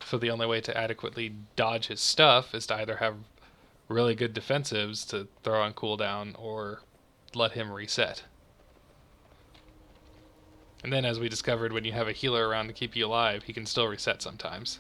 So the only way to adequately dodge his stuff is to either have really good defensives to throw on cooldown or let him reset. And then, as we discovered, when you have a healer around to keep you alive, he can still reset sometimes.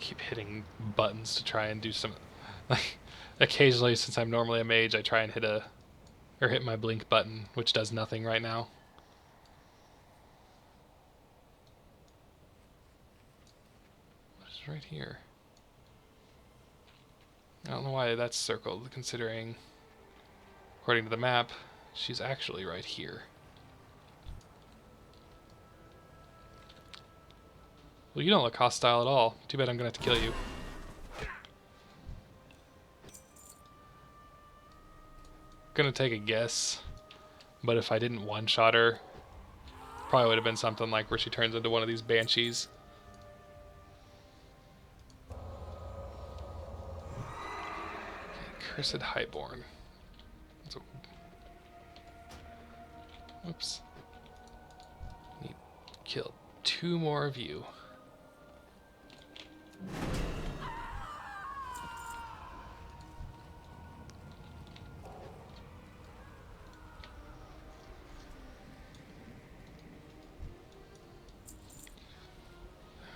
Keep hitting buttons to try and do some, like, occasionally, since I'm normally a mage, I try and hit my blink button, which does nothing right now. What is right here? I don't know why that's circled, considering, according to the map, she's actually right here. Well, you don't look hostile at all. Too bad I'm gonna have to kill you. Gonna take a guess, but if I didn't one-shot her, probably would have been something like where she turns into one of these banshees. Okay, Cursed Highborn. Oops. Need to kill 2 more of you.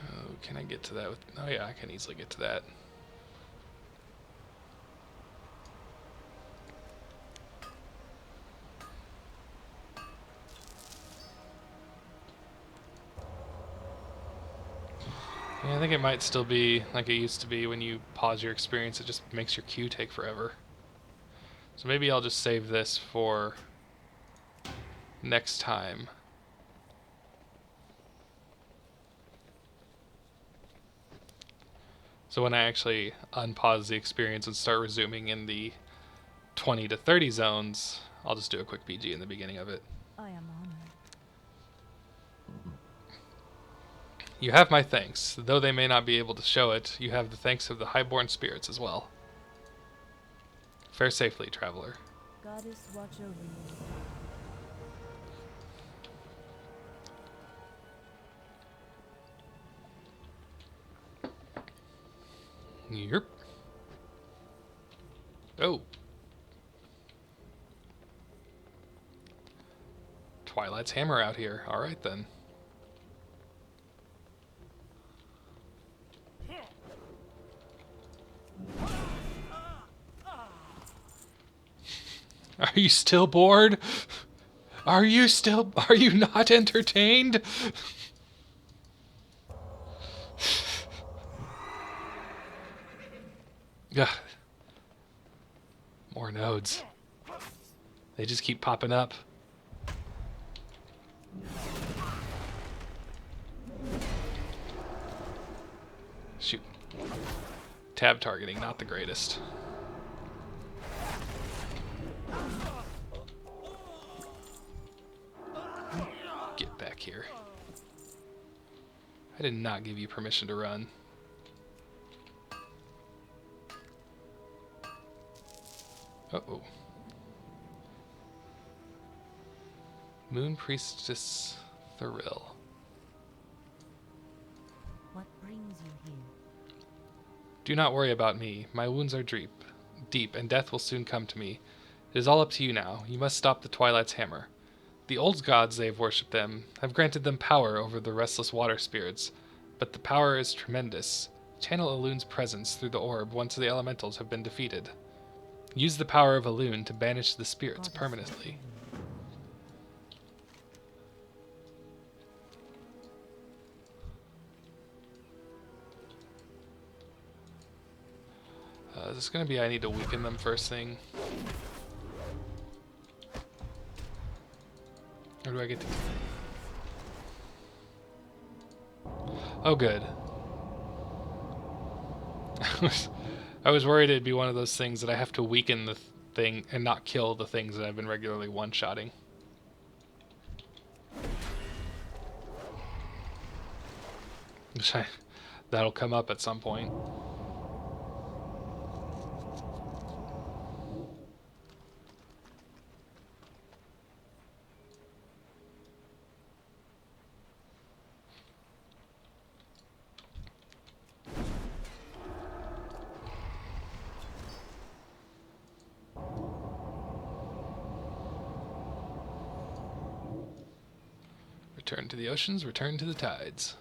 Oh, can I get to that with... Oh yeah, I can easily get to that. Yeah, I think it might still be like it used to be when you pause your experience, it just makes your queue take forever. So maybe I'll just save this for next time. So when I actually unpause the experience and start resuming in the 20 to 30 zones, I'll just do a quick PG in the beginning of it. I am honored. You have my thanks. Though they may not be able to show it, you have the thanks of the highborn spirits as well. Fare safely, traveler. Goddess, watch over you. Yep. Oh. Twilight's hammer out here. Alright then. Are you still bored? Are you not entertained? Ugh. More nodes. They just keep popping up. Shoot. Tab targeting, not the greatest. Get back here. I did not give you permission to run. Uh-oh. Moon Priestess Thrill. What brings you here? Do not worry about me. My wounds are deep, and death will soon come to me. It is all up to you now. You must stop the Twilight's hammer. The old gods, they have worshipped them, have granted them power over the restless water spirits, but the power is tremendous. Channel Elun's presence through the orb once the elementals have been defeated. Use the power of Elun to banish the spirits permanently. Is this going to be I need to weaken them first thing? Or do I get to... Oh, good. I was worried it'd be one of those things that I have to weaken the thing and not kill the things that I've been regularly one-shotting. That'll come up at some point. Return to the oceans, return to the tides.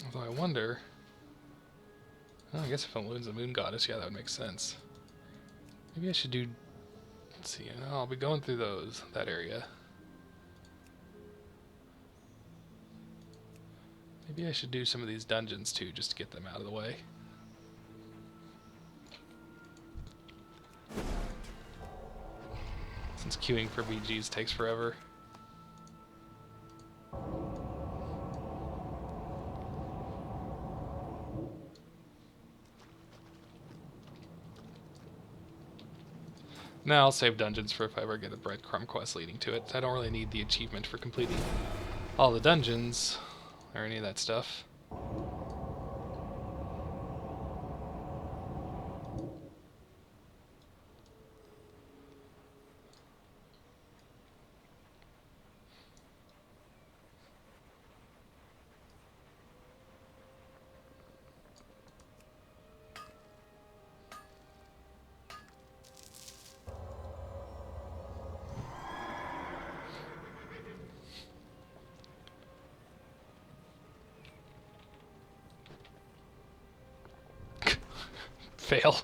Although I wonder... Well, I guess if Elun's a moon goddess, yeah, that would make sense. Maybe I should do... Let's see, I'll be going through that area. Maybe I should do some of these dungeons too, just to get them out of the way. Since queuing for BGs takes forever. Now I'll save dungeons for if I ever get a breadcrumb quest leading to it. I don't really need the achievement for completing all the dungeons or any of that stuff. Fail.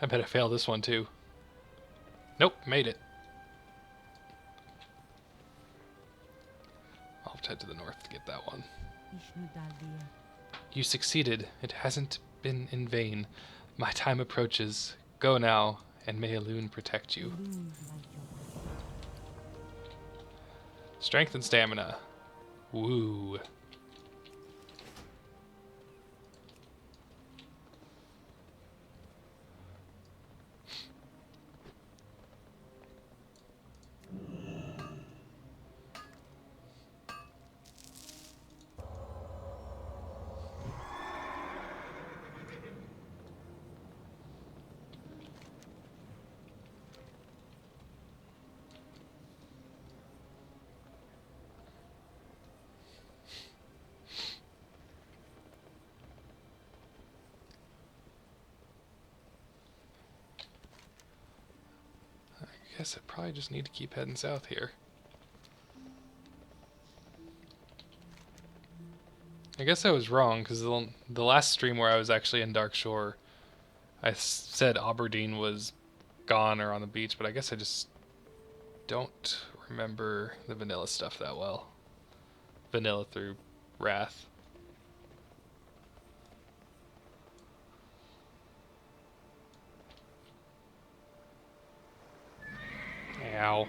I bet I failed this one too. Nope, made it. I'll have to head to the north to get that one. You succeeded. It hasn't been in vain. My time approaches. Go now, and may Elune protect you. Lose like your Strength and stamina. Woo. I guess I probably just need to keep heading south here. I guess I was wrong, because the last stream where I was actually in Darkshore, I said Aberdeen was gone or on the beach, but I guess I just don't remember the vanilla stuff that well. Vanilla through Wrath. Ow.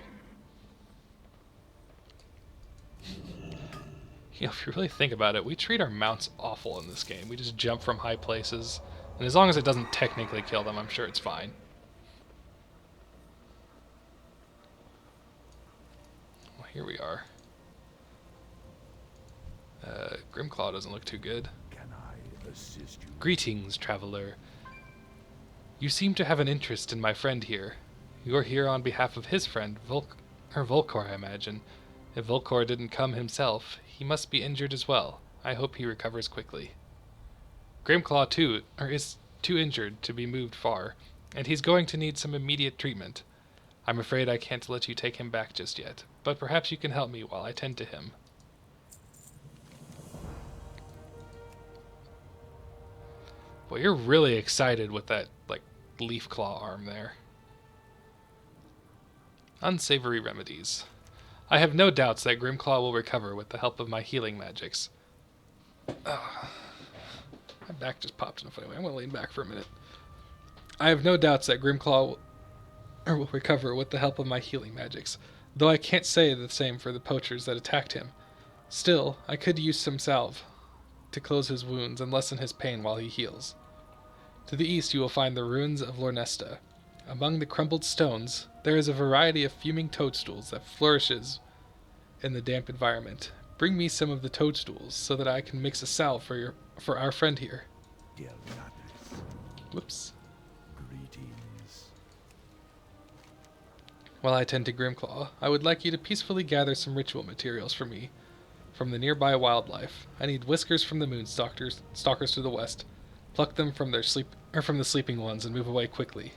You know, if you really think about it, we treat our mounts awful in this game. We just jump from high places, and as long as it doesn't technically kill them, I'm sure it's fine. Well, here we are. Grimclaw doesn't look too good. Can I assist you? Greetings, traveler. You seem to have an interest in my friend here. You're here on behalf of his friend, Volcor, I imagine. If Volcor didn't come himself, he must be injured as well. I hope he recovers quickly. Grimclaw, too, is too injured to be moved far, and he's going to need some immediate treatment. I'm afraid I can't let you take him back just yet, but perhaps you can help me while I tend to him. Well, you're really excited with that, like, leaf claw arm there. Unsavory remedies. I have no doubts that Grimclaw will recover with the help of my healing magics. My back just popped in a funny way. I'm going to lean back for a minute. I have no doubts that Grimclaw will recover with the help of my healing magics, though I can't say the same for the poachers that attacked him. Still, I could use some salve to close his wounds and lessen his pain while he heals. To the east you will find the ruins of Loremaster. Among the crumbled stones, there is a variety of fuming toadstools that flourishes in the damp environment. Bring me some of the toadstools so that I can mix a salve for our friend here. Whoops. Greetings. While I tend to Grimclaw, I would like you to peacefully gather some ritual materials for me from the nearby wildlife. I need whiskers from the moonstalkers to the west. Pluck them from from the sleeping ones and move away quickly.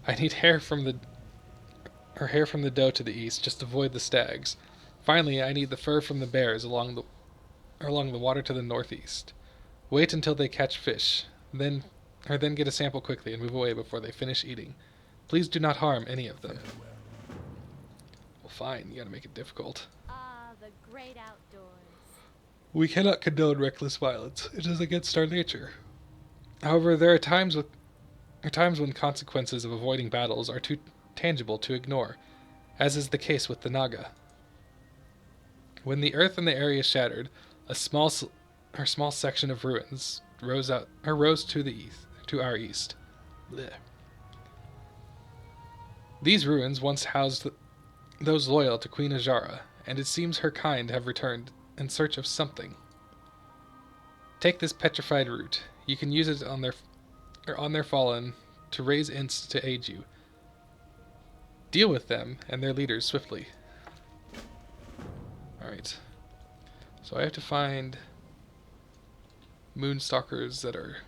I need hair from the doe to the east. Just avoid the stags. Finally, I need the fur from the bears along the water to the northeast. Wait until they catch fish, then get a sample quickly and move away before they finish eating. Please do not harm any of them. Well, fine. You gotta make it difficult. Ah, the great outdoors. We cannot condone reckless violence. It is against our nature. However, there are times when consequences of avoiding battles are too tangible to ignore, as is the case with the Naga. When the earth in the area shattered, a small section of ruins rose to our east. Blech. These ruins once housed those loyal to Queen Ajara, and it seems her kind have returned in search of something. Take this petrified root. You can use it on their fallen to raise ints to aid you. Deal with them and their leaders swiftly. Alright. So I have to find moonstalkers that are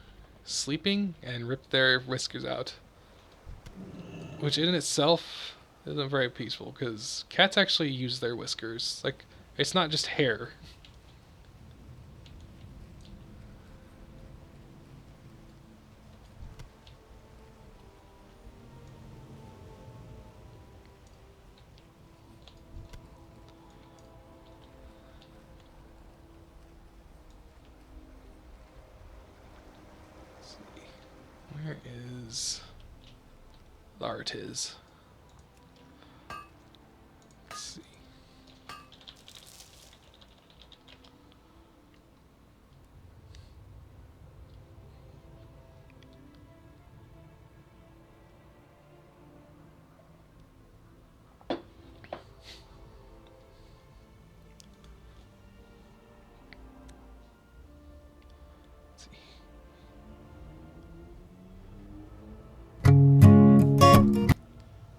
sleeping and rip their whiskers out. Which in itself isn't very peaceful, because cats actually use their whiskers. Like, it's not just hair. Where is... There it is. Let's see.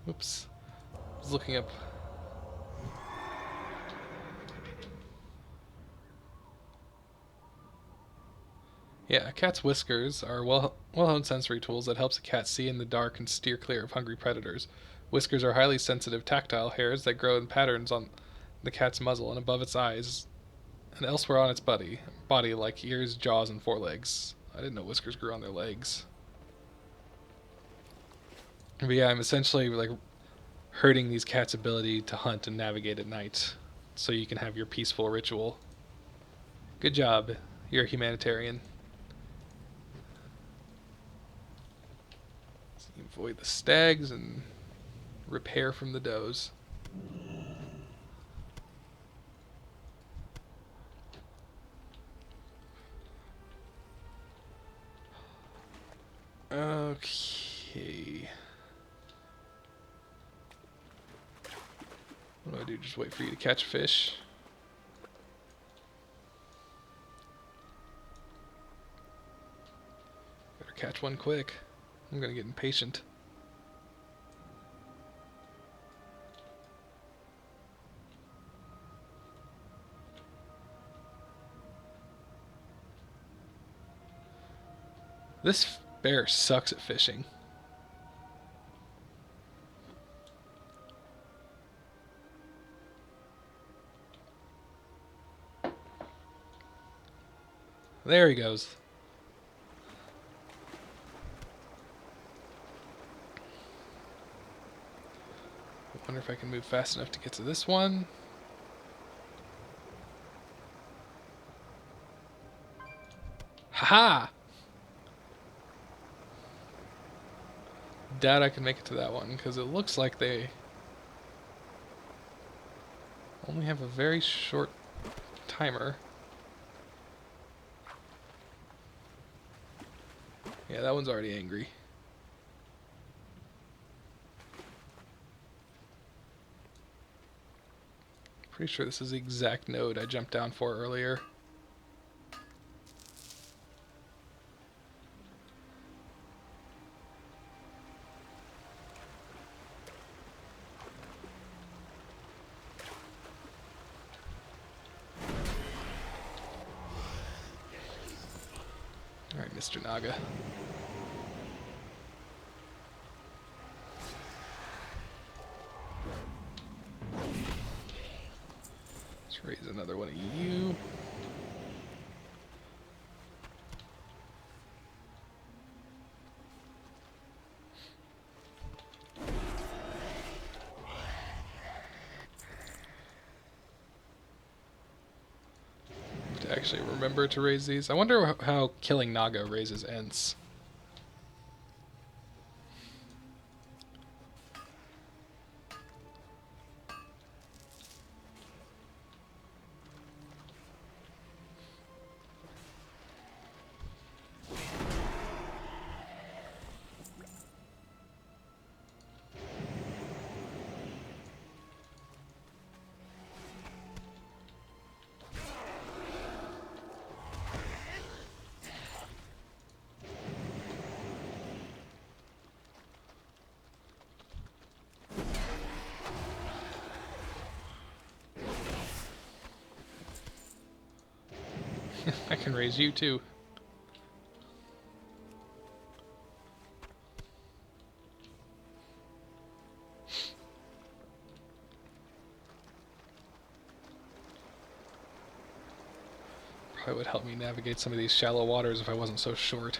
Oops. I was looking up. Yeah, a cat's whiskers are well-honed sensory tools that helps a cat see in the dark and steer clear of hungry predators. Whiskers are highly sensitive tactile hairs that grow in patterns on the cat's muzzle and above its eyes and elsewhere on its body like ears, jaws, and forelegs. I didn't know whiskers grew on their legs. But yeah, I'm essentially like hurting these cats' ability to hunt and navigate at night so you can have your peaceful ritual. Good job. You're a humanitarian. So you avoid the stags and repair from the does. Okay. What do I do? Just wait for you to catch a fish? Better catch one quick. I'm gonna get impatient. This bear sucks at fishing. There he goes. I wonder if I can move fast enough to get to this one. Haha! Doubt I can make it to that one because it looks like they only have a very short timer. Yeah, that one's already angry. Pretty sure this is the exact node I jumped down for earlier. Alright, Mr. Naga. Let's raise another one of you. To actually remember to raise these. I wonder how killing Naga raises Ents. I can raise you too. Probably would help me navigate some of these shallow waters if I wasn't so short.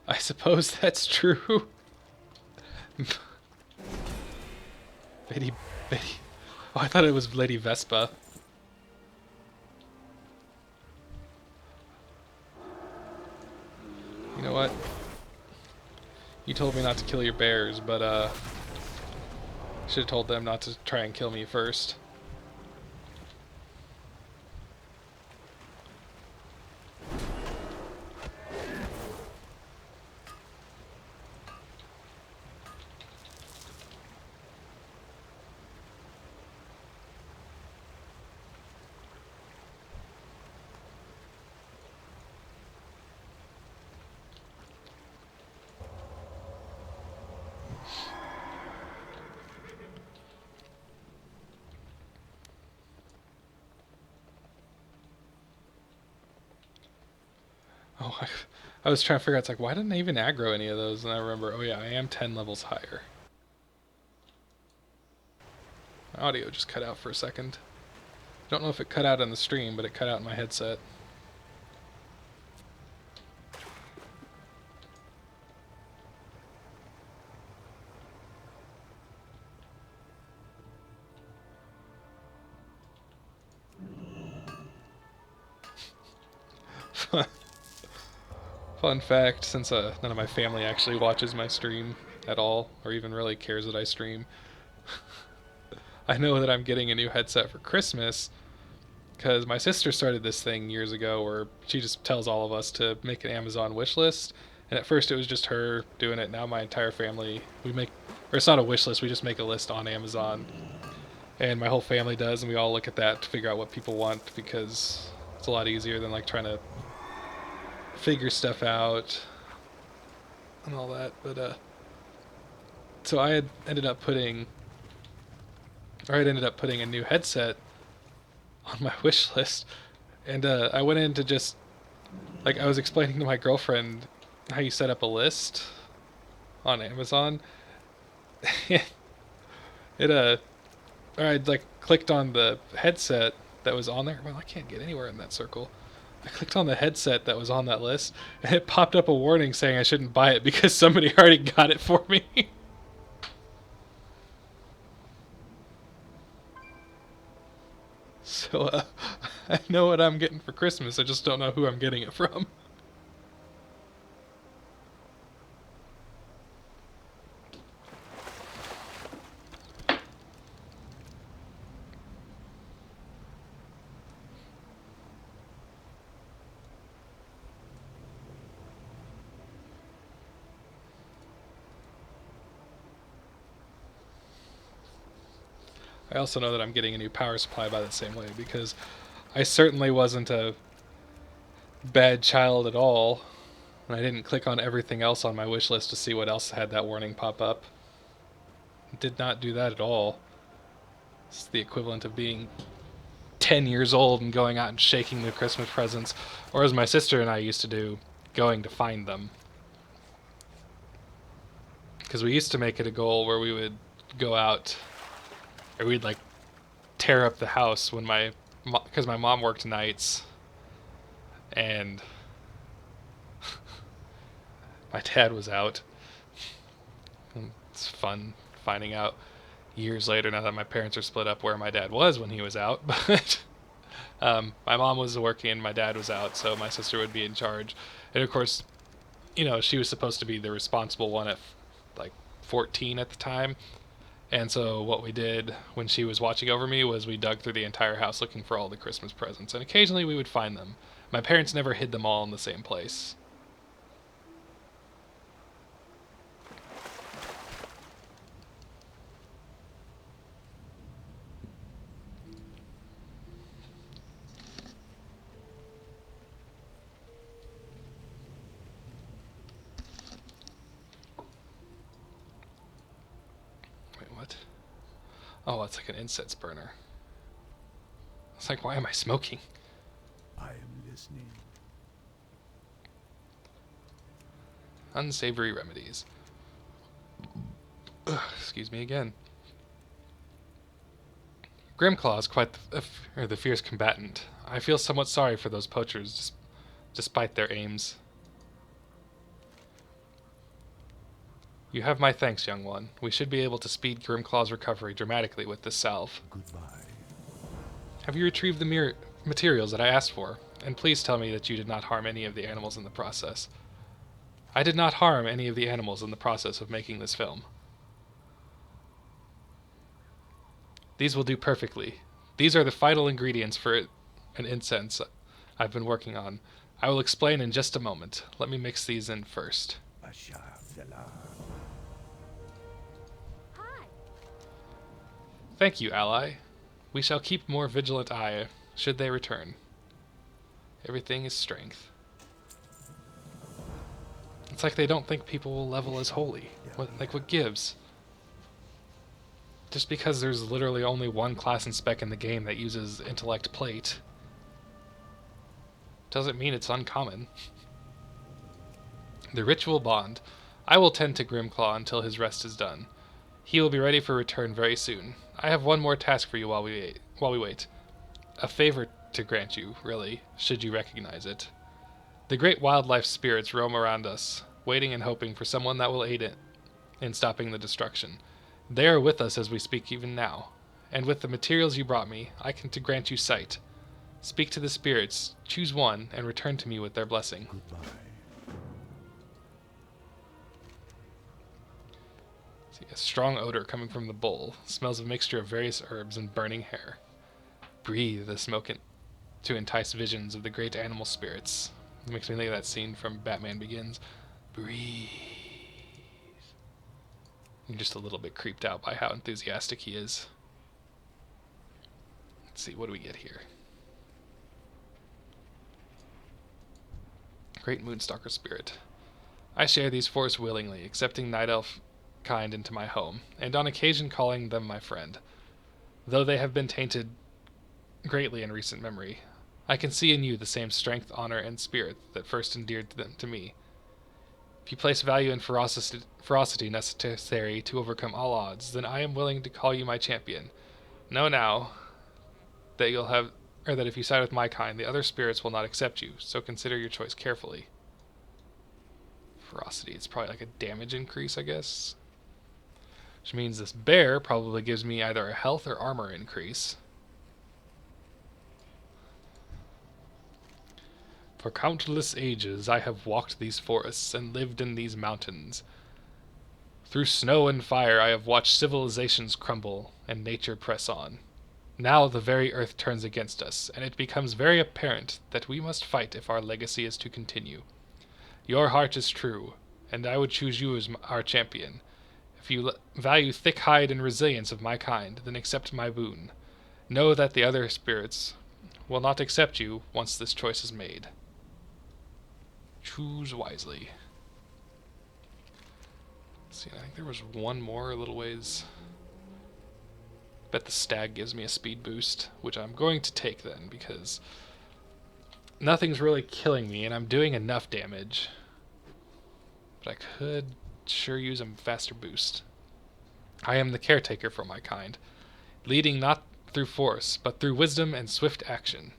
I suppose that's true. Betty, Betty. Oh, I thought it was Lady Vespa. You know what? You told me not to kill your bears, but should have told them not to try and kill me first. Oh, I was trying to figure out, it's like, why didn't I even aggro any of those? And I remember, oh yeah, I am 10 levels higher. My audio just cut out for a second. Don't know if it cut out on the stream, but it cut out in my headset. Fun fact, since none of my family actually watches my stream at all, or even really cares that I stream, I know that I'm getting a new headset for Christmas, because my sister started this thing years ago where she just tells all of us to make an Amazon wish list. And at first it was just her doing it. Now my entire family, or it's not a wish list, we just make a list on Amazon. And my whole family does, and we all look at that to figure out what people want, because it's a lot easier than like trying to figure stuff out and all that. But so I had ended up putting a new headset on my wish list, and I went in to just, like, I was explaining to my girlfriend how you set up a list on Amazon. Or I'd like clicked on the headset that was on there. Well, I can't get anywhere in that circle. I clicked on the headset that was on that list, and it popped up a warning saying I shouldn't buy it because somebody already got it for me. So, I know what I'm getting for Christmas, I just don't know who I'm getting it from. I also know that I'm getting a new power supply by the same way, because I certainly wasn't a bad child at all, and I didn't click on everything else on my wish list to see what else had that warning pop up. Did not do that at all. It's the equivalent of being 10 years old and going out and shaking the Christmas presents, or as my sister and I used to do, going to find them. Because we used to make it a goal where we would go out, or we'd like tear up the house when because my mom worked nights, and my dad was out. And it's fun finding out years later, now that my parents are split up, where my dad was when he was out. But my mom was working and my dad was out, so my sister would be in charge. And of course, you know, she was supposed to be the responsible one at like 14 at the time. And so what we did when she was watching over me was we dug through the entire house looking for all the Christmas presents, and occasionally we would find them. My parents never hid them all in the same place. Wait, what? Oh, it's like an incense burner. It's like, why am I smoking? I am listening. Unsavory remedies. Ugh, excuse me again. Grimclaw is quite the fierce combatant. I feel somewhat sorry for those poachers, despite their aims. You have my thanks, young one. We should be able to speed Grimclaw's recovery dramatically with this salve. Goodbye. Have you retrieved the materials that I asked for? And please tell me that you did not harm any of the animals in the process. I did not harm any of the animals in the process of making this film. These will do perfectly. These are the final ingredients for an incense I've been working on. I will explain in just a moment. Let me mix these in first. Bashar Salah. Hi. Thank you, ally. We shall keep more vigilant eye should they return. Everything is strength. It's like they don't think people will level as holy. What gives? Just because there's literally only one class and spec in the game that uses intellect plate doesn't mean it's uncommon. The ritual bond. I will tend to Grimclaw until his rest is done. He will be ready for return very soon. I have one more task for you while we wait. A favor to grant you, really, should you recognize it. The great wildlife spirits roam around us, waiting and hoping for someone that will aid in stopping the destruction. They are with us as we speak even now, and with the materials you brought me, I can to grant you sight. Speak to the spirits, choose one, and return to me with their blessing. Goodbye. See, a strong odor coming from the bowl. Smells of a mixture of various herbs and burning hair. Breathe the smoke to entice visions of the great animal spirits. It makes me think of that scene from Batman Begins. Breathe. I'm just a little bit creeped out by how enthusiastic he is. Let's see, what do we get here? Great Moonstalker Spirit. I share these forests willingly, accepting Night Elf kind into my home, and on occasion calling them my friend. Though they have been tainted greatly in recent memory, I can see in you the same strength, honor, and spirit that first endeared them to me. If you place value in ferocity necessary to overcome all odds, then I am willing to call you my champion. Know now that that if you side with my kind, the other spirits will not accept you, so consider your choice carefully. Ferocity, it's probably like a damage increase, I guess. Which means this bear probably gives me either a health or armor increase. For countless ages I have walked these forests and lived in these mountains. Through snow and fire I have watched civilizations crumble and nature press on. Now the very earth turns against us, and it becomes very apparent that we must fight if our legacy is to continue. Your heart is true, and I would choose you as our champion. If you value thick hide and resilience of my kind, then accept my boon. Know that the other spirits will not accept you once this choice is made. Choose wisely. Let's see, I think there was one more a little ways. Bet the stag gives me a speed boost, which I'm going to take then, because nothing's really killing me, and I'm doing enough damage. But I could sure use a faster boost. I am the caretaker for my kind, leading not through force, but through wisdom and swift action.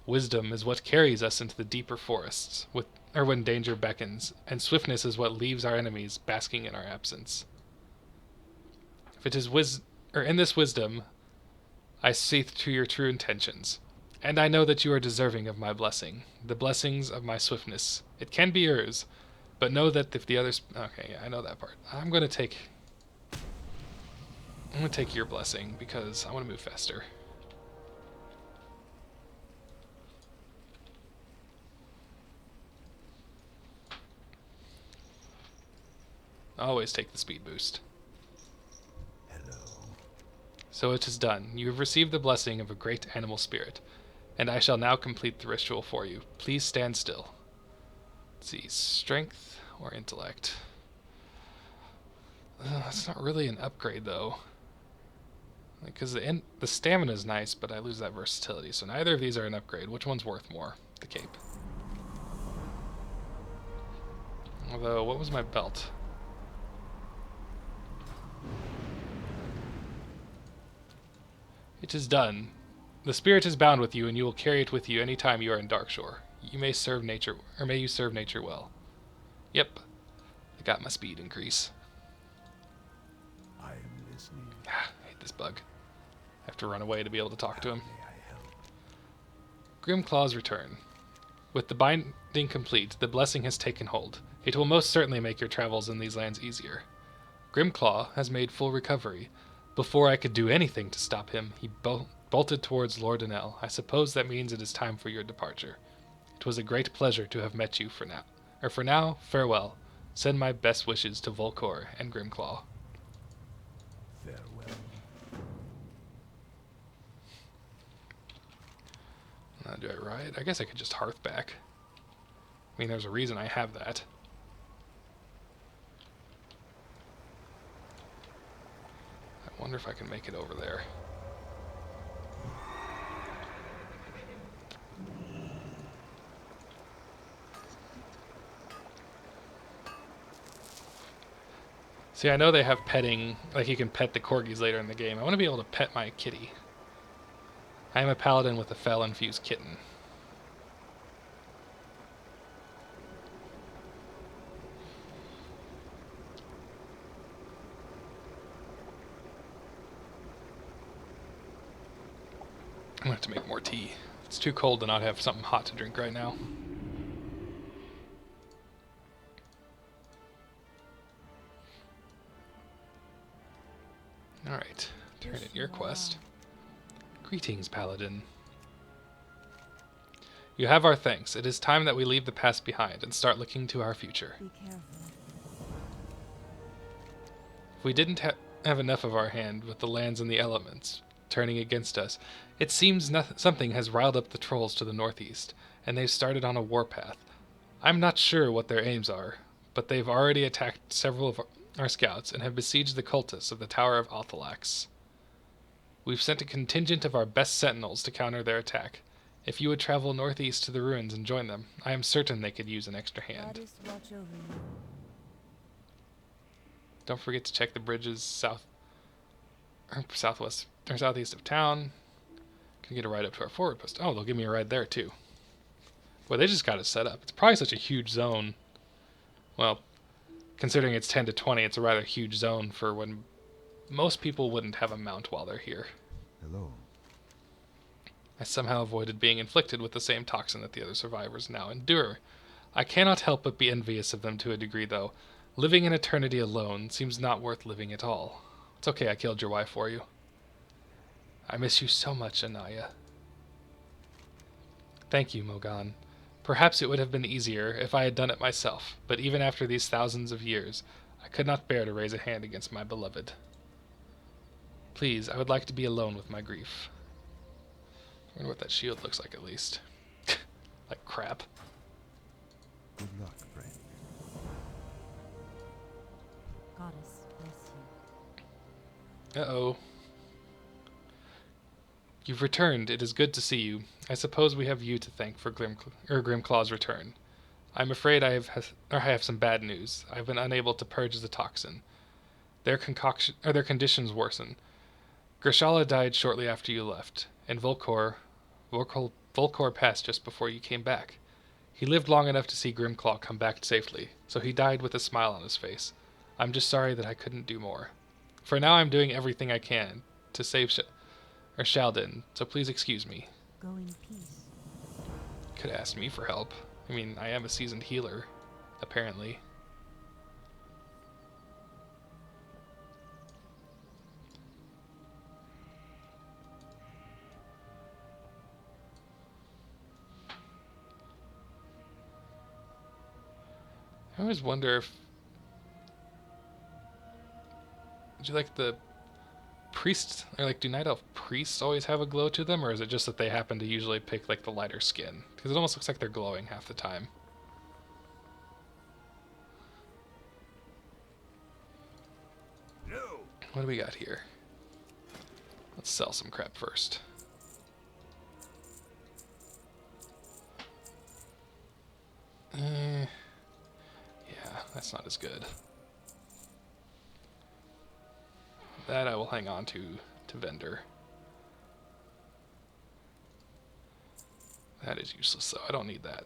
Wisdom is what carries us into the deeper forests, when danger beckons, and swiftness is what leaves our enemies basking in our absence. If it is in this wisdom, I see through your true intentions, and I know that you are deserving of my blessing, the blessings of my swiftness. It can be yours, but know that if the others... Okay, yeah, I know that part. I'm gonna take your blessing, because I want to move faster. Always take the speed boost. Hello. So it is done. You have received the blessing of a great animal spirit, and I shall now complete the ritual for you. Please stand still. Let's see, strength or intellect? That's not really an upgrade, though. Because the stamina is nice, but I lose that versatility, so neither of these are an upgrade. Which one's worth more? The cape. Although, what was my belt? It is done. The spirit is bound with you, and you will carry it with you any time you are in Darkshore. You may serve nature, or may you serve nature well. Yep, I got my speed increase. listening. I hate this bug. I have to run away to be able to talk to him. May I help? Grimclaw's return. With the binding complete, the blessing has taken hold. It will most certainly make your travels in these lands easier. Grimclaw has made full recovery. Before I could do anything to stop him, he bolted towards Lord Danell. I suppose that means it is time for your departure. It was a great pleasure to have met you for now. For now, farewell. Send my best wishes to Volkor and Grimclaw. Farewell. Do I ride? I guess I could just hearth back. I mean, there's a reason I have that. I wonder if I can make it over there. See, I know they have petting, like you can pet the corgis later in the game. I want to be able to pet my kitty. I am a paladin with a fel-infused kitten. I'm gonna have to make more tea. It's too cold to not have something hot to drink right now. Alright, turn in your quest. Greetings, Paladin. You have our thanks. It is time that we leave the past behind and start looking to our future. Be careful. If we didn't have enough of our hand with the lands and the elements turning against us, it seems something has riled up the trolls to the northeast, and they've started on a warpath. I'm not sure what their aims are, but they've already attacked several of our scouts and have besieged the cultists of the Tower of Althalax. We've sent a contingent of our best sentinels to counter their attack. If you would travel northeast to the ruins and join them, I am certain they could use an extra hand. Goddess watch over you. Don't forget to check the bridges southwest or southeast of town. Can get a ride up to our forward post. Oh, they'll give me a ride there too. Boy, they just got it set up. It's probably such a huge zone. Well, considering it's 10 to 20, it's a rather huge zone for when most people wouldn't have a mount while they're here. Hello. I somehow avoided being inflicted with the same toxin that the other survivors now endure. I cannot help but be envious of them to a degree, though. Living in eternity alone seems not worth living at all. It's okay, I killed your wife for you. I miss you so much, Anaya. Thank you, Mogan. Perhaps it would have been easier if I had done it myself, but even after these thousands of years, I could not bear to raise a hand against my beloved. Please, I would like to be alone with my grief. I wonder what that shield looks like, at least. Like crap. Good luck, friend. Goddess bless you. Uh-oh. You've returned. It is good to see you. I suppose we have you to thank for Grimclaw's return. I'm afraid I have some bad news. I've been unable to purge the toxin. Their conditions worsen. Grishala died shortly after you left, and Volkor passed just before you came back. He lived long enough to see Grimclaw come back safely, so he died with a smile on his face. I'm just sorry that I couldn't do more. For now, I'm doing everything I can to save Shaldin, so please excuse me. Go in peace. Could have asked me for help. I mean, I am a seasoned healer, apparently. I always wonder if... Do you like the priests, or like do night elf priests always have a glow to them, or is it just that they happen to usually pick like the lighter skin? Because it almost looks like they're glowing half the time. No. What do we got here? Let's sell some crap first. Yeah, that's not as good. That I will hang on to vendor. That is useless though. I don't need that.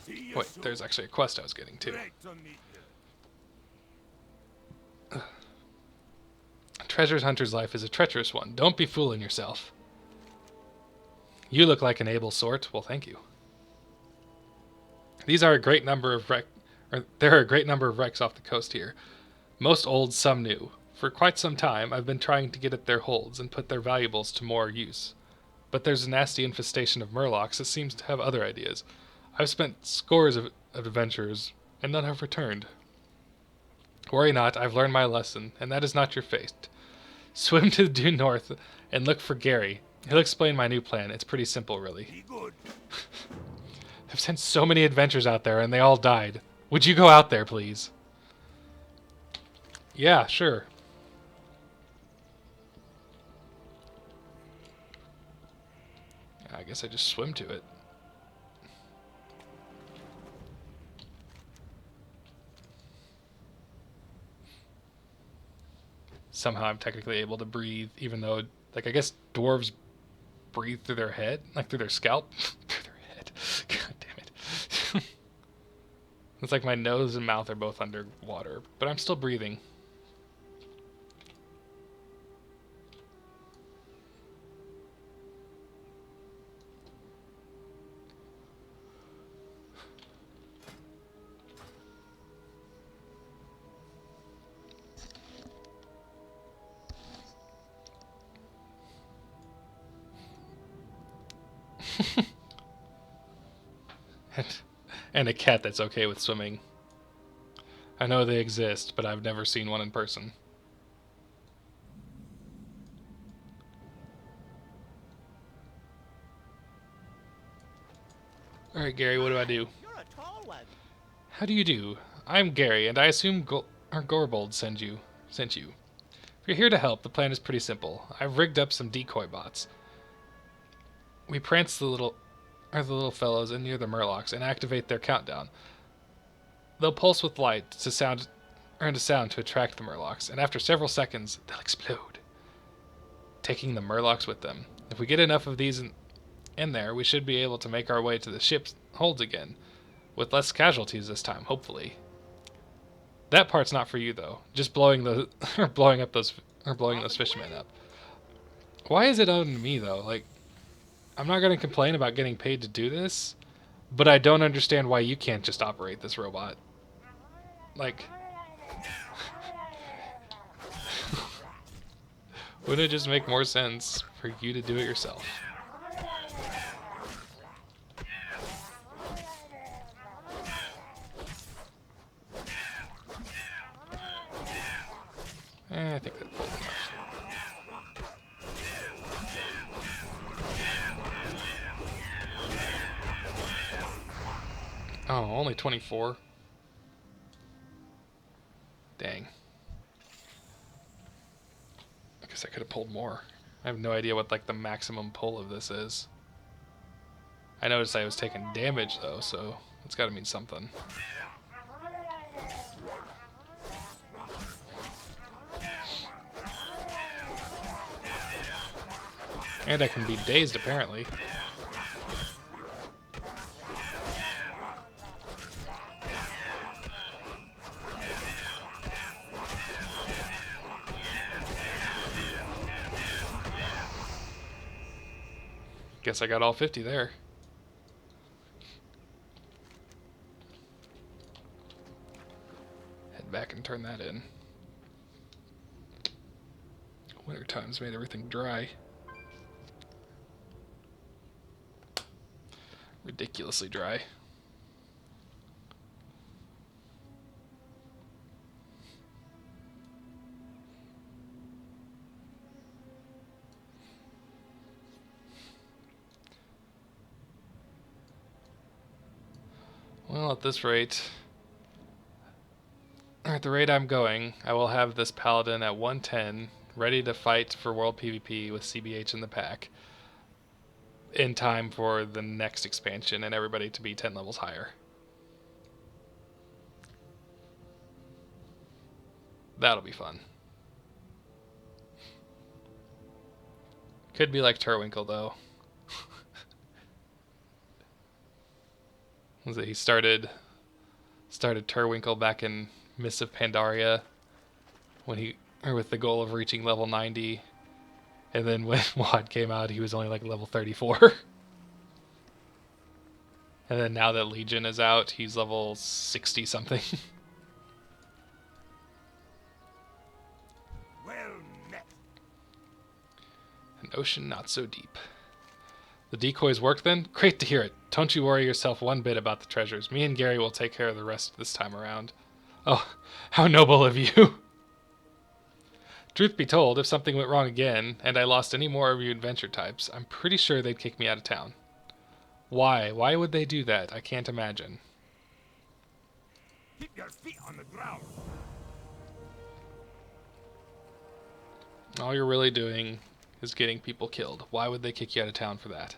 Wait, there's actually a quest I was getting too. Treasure hunter's life is a treacherous one. Don't be fooling yourself. You look like an able sort. Well, thank you. There are a great number of wrecks off the coast here. Most old, some new. For quite some time, I've been trying to get at their holds and put their valuables to more use. But there's a nasty infestation of murlocs that seems to have other ideas. I've spent scores of adventures, and none have returned. Worry not, I've learned my lesson, and that is not your fate. Swim to the due north and look for Gary. He'll explain my new plan. It's pretty simple, really. I've sent so many adventures out there, and they all died. Would you go out there, please? Yeah, sure. I guess I just swim to it. Somehow I'm technically able to breathe, even though, like, I guess dwarves breathe through their head, like through their scalp. Through their head. God damn it. It's like my nose and mouth are both underwater, but I'm still breathing. And a cat that's okay with swimming. I know they exist, but I've never seen one in person. Alright, Gary, what do I do? You're a tall one. How do you do? I'm Gary, and I assume Gorbold sent you. If you're here to help, the plan is pretty simple. I've rigged up some decoy bots. We prance the little fellows in near the murlocs and activate their countdown. They'll pulse with light to sound to attract the murlocs, and after several seconds, they'll explode, taking the murlocs with them. If we get enough of these in there, we should be able to make our way to the ship's holds again, with less casualties this time, hopefully. That part's not for you though. Just blowing those fishermen up. Why is it on me though? Like, I'm not gonna complain about getting paid to do this, but I don't understand why you can't just operate this robot. Like, wouldn't it just make more sense for you to do it yourself? I think that pulled enough. Oh, only 24. Dang. I guess I could have pulled more. I have no idea what like the maximum pull of this is. I noticed I was taking damage though, so it's got to mean something. And I can be dazed apparently. Guess I got all 50 there. Head back and turn that in. Winter times made everything dry. Ridiculously dry. Well, at this rate, or at the rate I'm going, I will have this paladin at 110, ready to fight for world PvP with CBH in the pack, in time for the next expansion and everybody to be 10 levels higher. That'll be fun. Could be like Turwinkle, though. Was it he started Turwinkle back in Mists of Pandaria with the goal of reaching level 90, and then when WoD came out, he was only like level 34. And then now that Legion is out, he's level 60 something. Well met. An ocean not so deep. The decoys worked then? Great to hear it. Don't you worry yourself one bit about the treasures. Me and Gary will take care of the rest this time around. Oh, how noble of you. Truth be told, if something went wrong again, and I lost any more of you adventure types, I'm pretty sure they'd kick me out of town. Why? Why would they do that? I can't imagine. Keep your feet on the ground. All you're really doing is getting people killed. Why would they kick you out of town for that?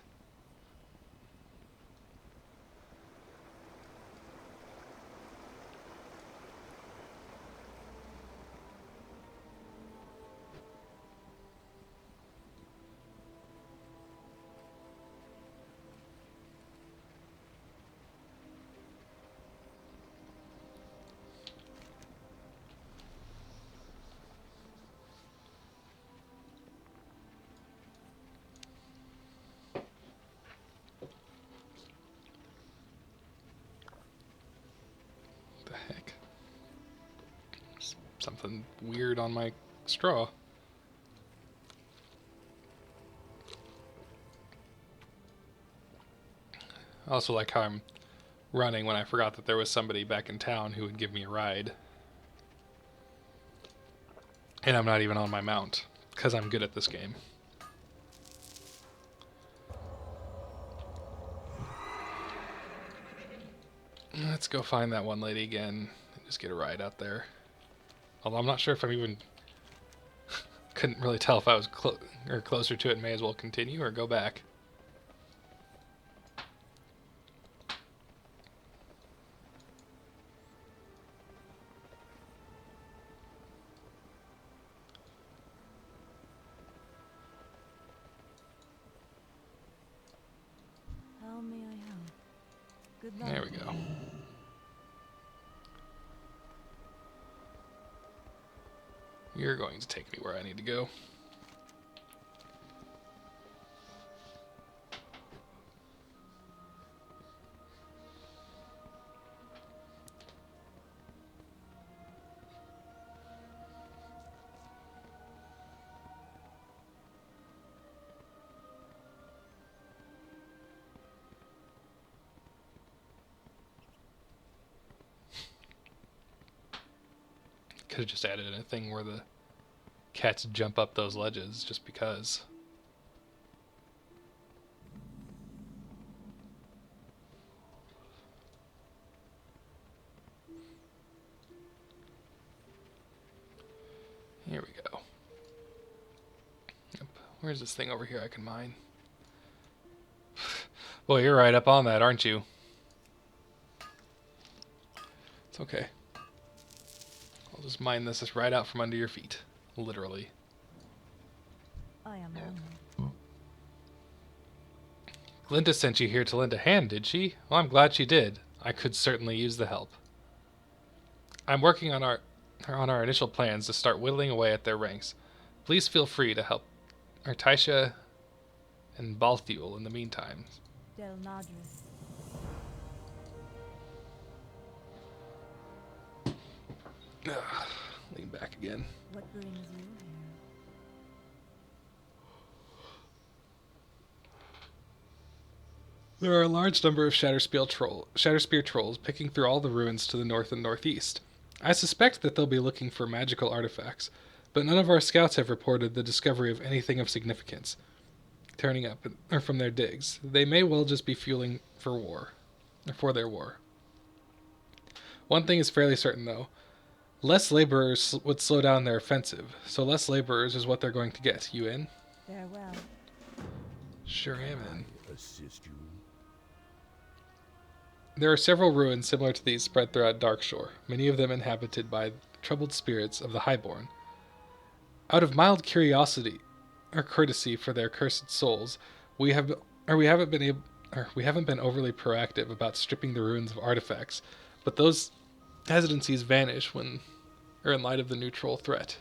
The heck? Something weird on my straw. I also like how I'm running when I forgot that there was somebody back in town who would give me a ride. And I'm not even on my mount, because I'm good at this game. Let's go find that one lady again and just get a ride out there. Although I'm not sure if I'm even... couldn't really tell if I was closer to it, may as well continue or go back. How may I help? Good luck. There we go. You're going to take me where I need to go. Could have just added in a thing where the cats jump up those ledges just because. Here we go. Yep. Where's this thing over here I can mine? Boy, you're right up on that, aren't you? It's okay. I'll just mine this right out from under your feet. Literally. I am honored. Glinda sent you here to lend a hand, did she? Well, I'm glad she did. I could certainly use the help. I'm working on our initial plans to start whittling away at their ranks. Please feel free to help Artisha and Balthuel in the meantime. Del Nadris. Lean back again. What brings you here? There are a large number of Shatterspear Trolls picking through all the ruins to the north and northeast. I suspect that they'll be looking for magical artifacts, but none of our scouts have reported the discovery of anything of significance turning up or from their digs. They may well just be fueling for their war. One thing is fairly certain, though. Less laborers would slow down their offensive, so less laborers is what they're going to get. You in? Farewell. Sure am in. Assist you. There are several ruins similar to these spread throughout Darkshore, many of them inhabited by troubled spirits of the Highborn. Out of mild curiosity or courtesy for their cursed souls, we haven't we haven't been overly proactive about stripping the ruins of artifacts, but those hesitancies vanish when, or in light of the new troll threat.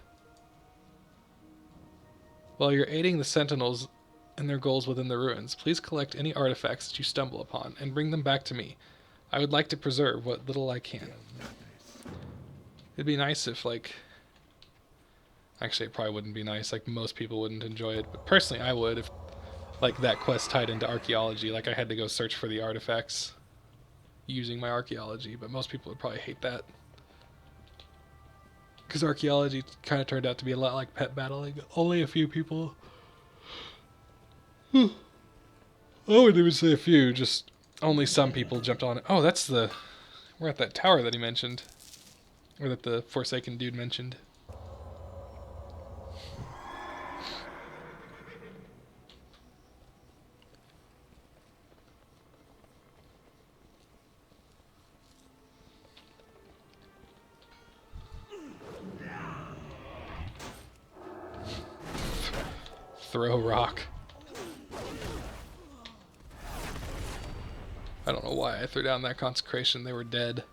While you're aiding the sentinels in their goals within the ruins, please collect any artifacts that you stumble upon and bring them back to me. I would like to preserve what little I can. It'd be nice if, like... Actually, it probably wouldn't be nice. Like, most people wouldn't enjoy it. But personally, I would if, like, that quest tied into archaeology. Like, I had to go search for the artifacts using my archaeology. But most people would probably hate that. Because archaeology kind of turned out to be a lot like pet battling. Only a few people... I wouldn't even say a few, just only some people jumped on it. Oh, that's the... We're at that tower that he mentioned. Or that the Forsaken dude mentioned. Throw rock. I don't know why I threw down that consecration. They were dead.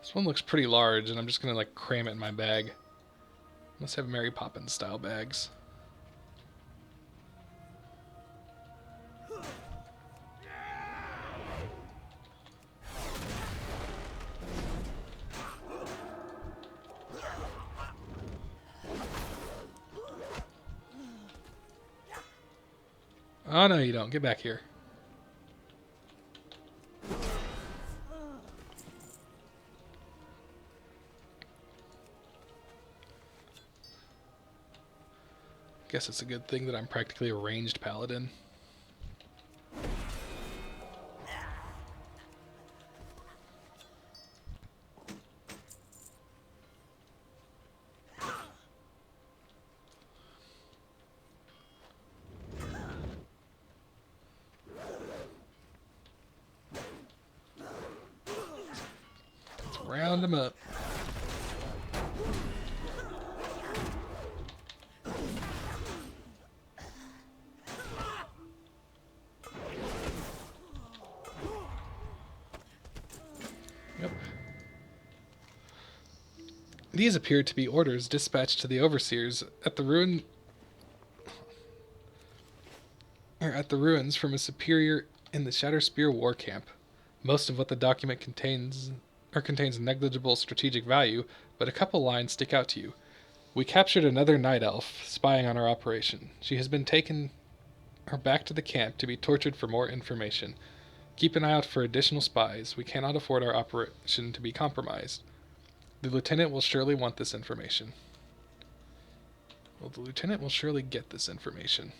This one looks pretty large, and I'm just gonna like cram it in my bag. Must have Mary Poppins style bags. Oh no, you don't. Get back here. Guess it's a good thing that I'm practically a ranged paladin. Let's round them up. Yep. These appear to be orders dispatched to the overseers at the ruins from a superior in the Shatterspear war camp. Most of what the document contains negligible strategic value, but a couple lines stick out to you. We captured another night elf spying on our operation. She has been taken back to the camp to be tortured for more information. Keep an eye out for additional spies. We cannot afford our operation to be compromised. The lieutenant will surely want this information. Well, the lieutenant will surely get this information.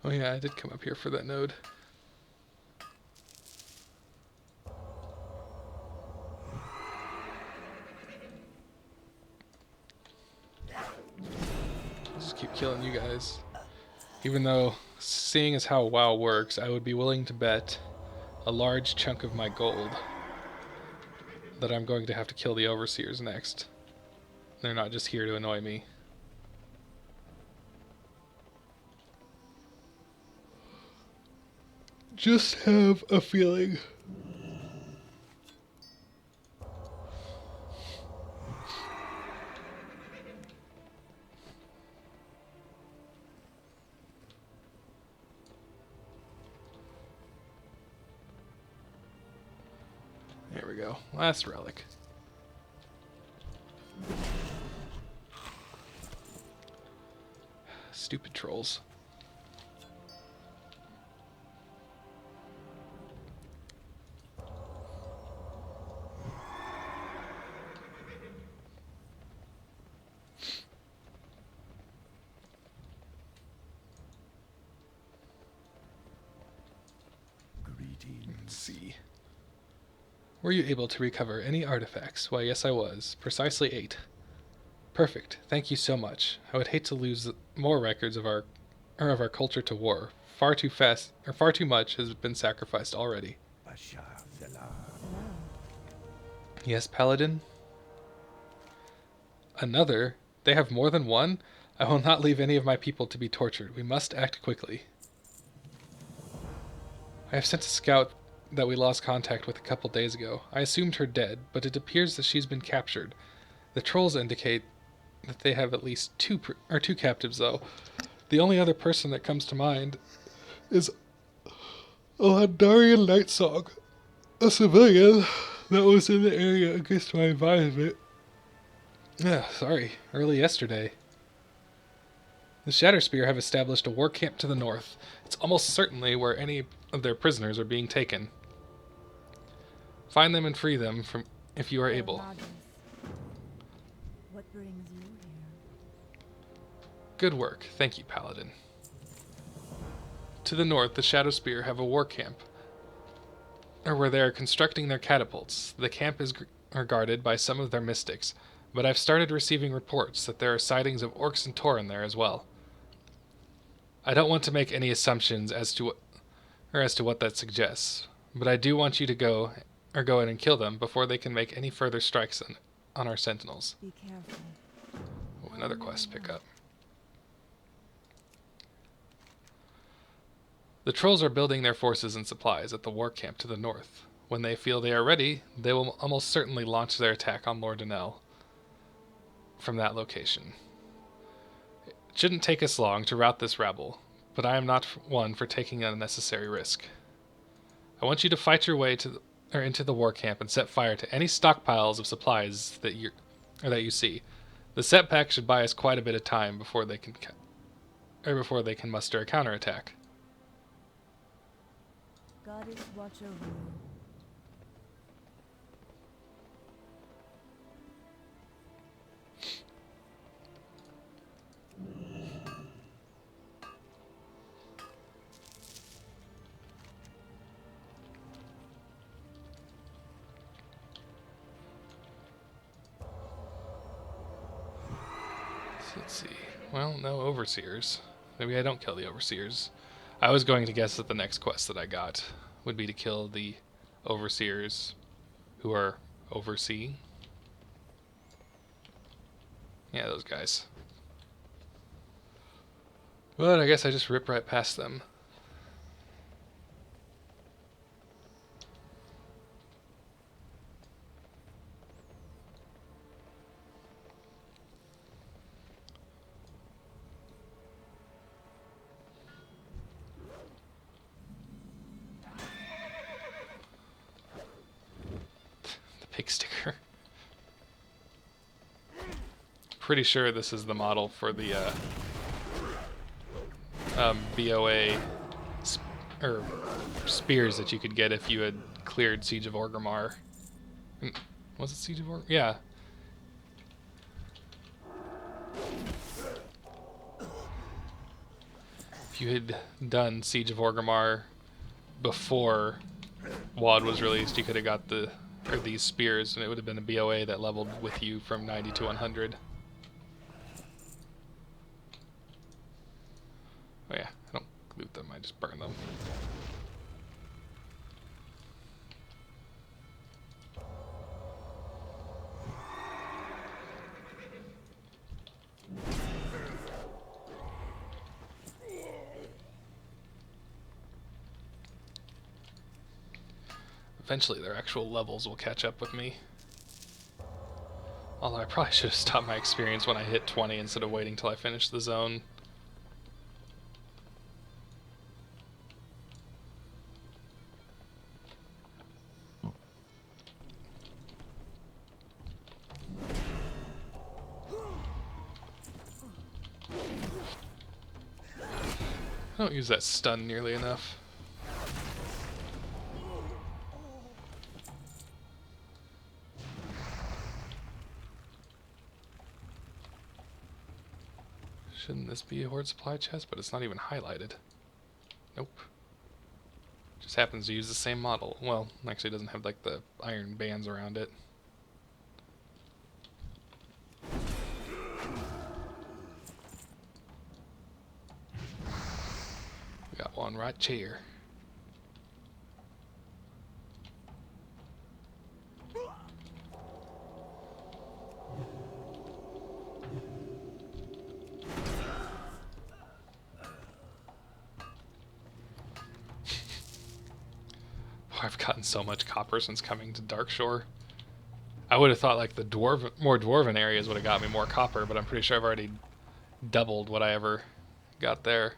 Oh yeah, I did come up here for that node. I'll just keep killing you guys. Even though, seeing as how WoW works, I would be willing to bet a large chunk of my gold that I'm going to have to kill the Overseers next. They're not just here to annoy me. Just have a feeling. There we go. Last relic. Stupid trolls. Let's see. Were you able to recover any artifacts? Why, yes, I was. Precisely 8. Perfect. Thank you so much. I would hate to lose more records of our culture to war. Far too fast, or far too much has been sacrificed already. Bashar Salah. Hello. Yes, Paladin? Another? They have more than one? I will not leave any of my people to be tortured. We must act quickly. I have sent a scout that we lost contact with a couple days ago. I assumed her dead, but it appears that she's been captured. The trolls indicate that they have at least two captives, though. The only other person that comes to mind is a Landarian Nightsong, a civilian that was in the area against my advisement. Sorry, early yesterday. The Shatterspear have established a war camp to the north. It's almost certainly where any of their prisoners are being taken. Find them and free them from if you are able. What brings you here? Good work. Thank you, Paladin. To the north, the Shadowspear have a war camp, or where they are constructing their catapults. The camp is guarded by some of their mystics, but I've started receiving reports that there are sightings of orcs and Tauren there as well. I don't want to make any assumptions as to what that suggests, but I do want you to go in and kill them before they can make any further strikes on our sentinels. Be careful. Oh, another quest pickup. The trolls are building their forces and supplies at the war camp to the north. When they feel they are ready, they will almost certainly launch their attack on Lord Danel from that location. It shouldn't take us long to rout this rabble, but I am not one for taking unnecessary risk. I want you to fight your way into the war camp and set fire to any stockpiles of supplies that you see. The setback should buy us quite a bit of time before they can muster a counterattack. Goddess watch over you. So let's see. Well, no overseers. Maybe I don't kill the overseers. I was going to guess that the next quest that I got would be to kill the overseers who are overseeing. Yeah, those guys. But I guess I just rip right past them. The pig sticker. Pretty sure this is the model for the BOA spears that you could get if you had cleared Siege of Orgrimmar. Was it Siege of Orgrimmar? Yeah. If you had done Siege of Orgrimmar before WoD was released, you could have got these spears, and it would have been a BOA that leveled with you from 90 to 100. Oh yeah, I don't loot them, I just burn them. Eventually their actual levels will catch up with me. Although I probably should have stopped my experience when I hit 20 instead of waiting till I finished the zone. I don't use that stun nearly enough. Shouldn't this be a horde supply chest? But it's not even highlighted. Nope. Just happens to use the same model. Well, actually, it doesn't have like the iron bands around it. We got one right here. I've gotten so much copper since coming to Darkshore. I would have thought like the more dwarven areas would have got me more copper, but I'm pretty sure I've already doubled what I ever got there.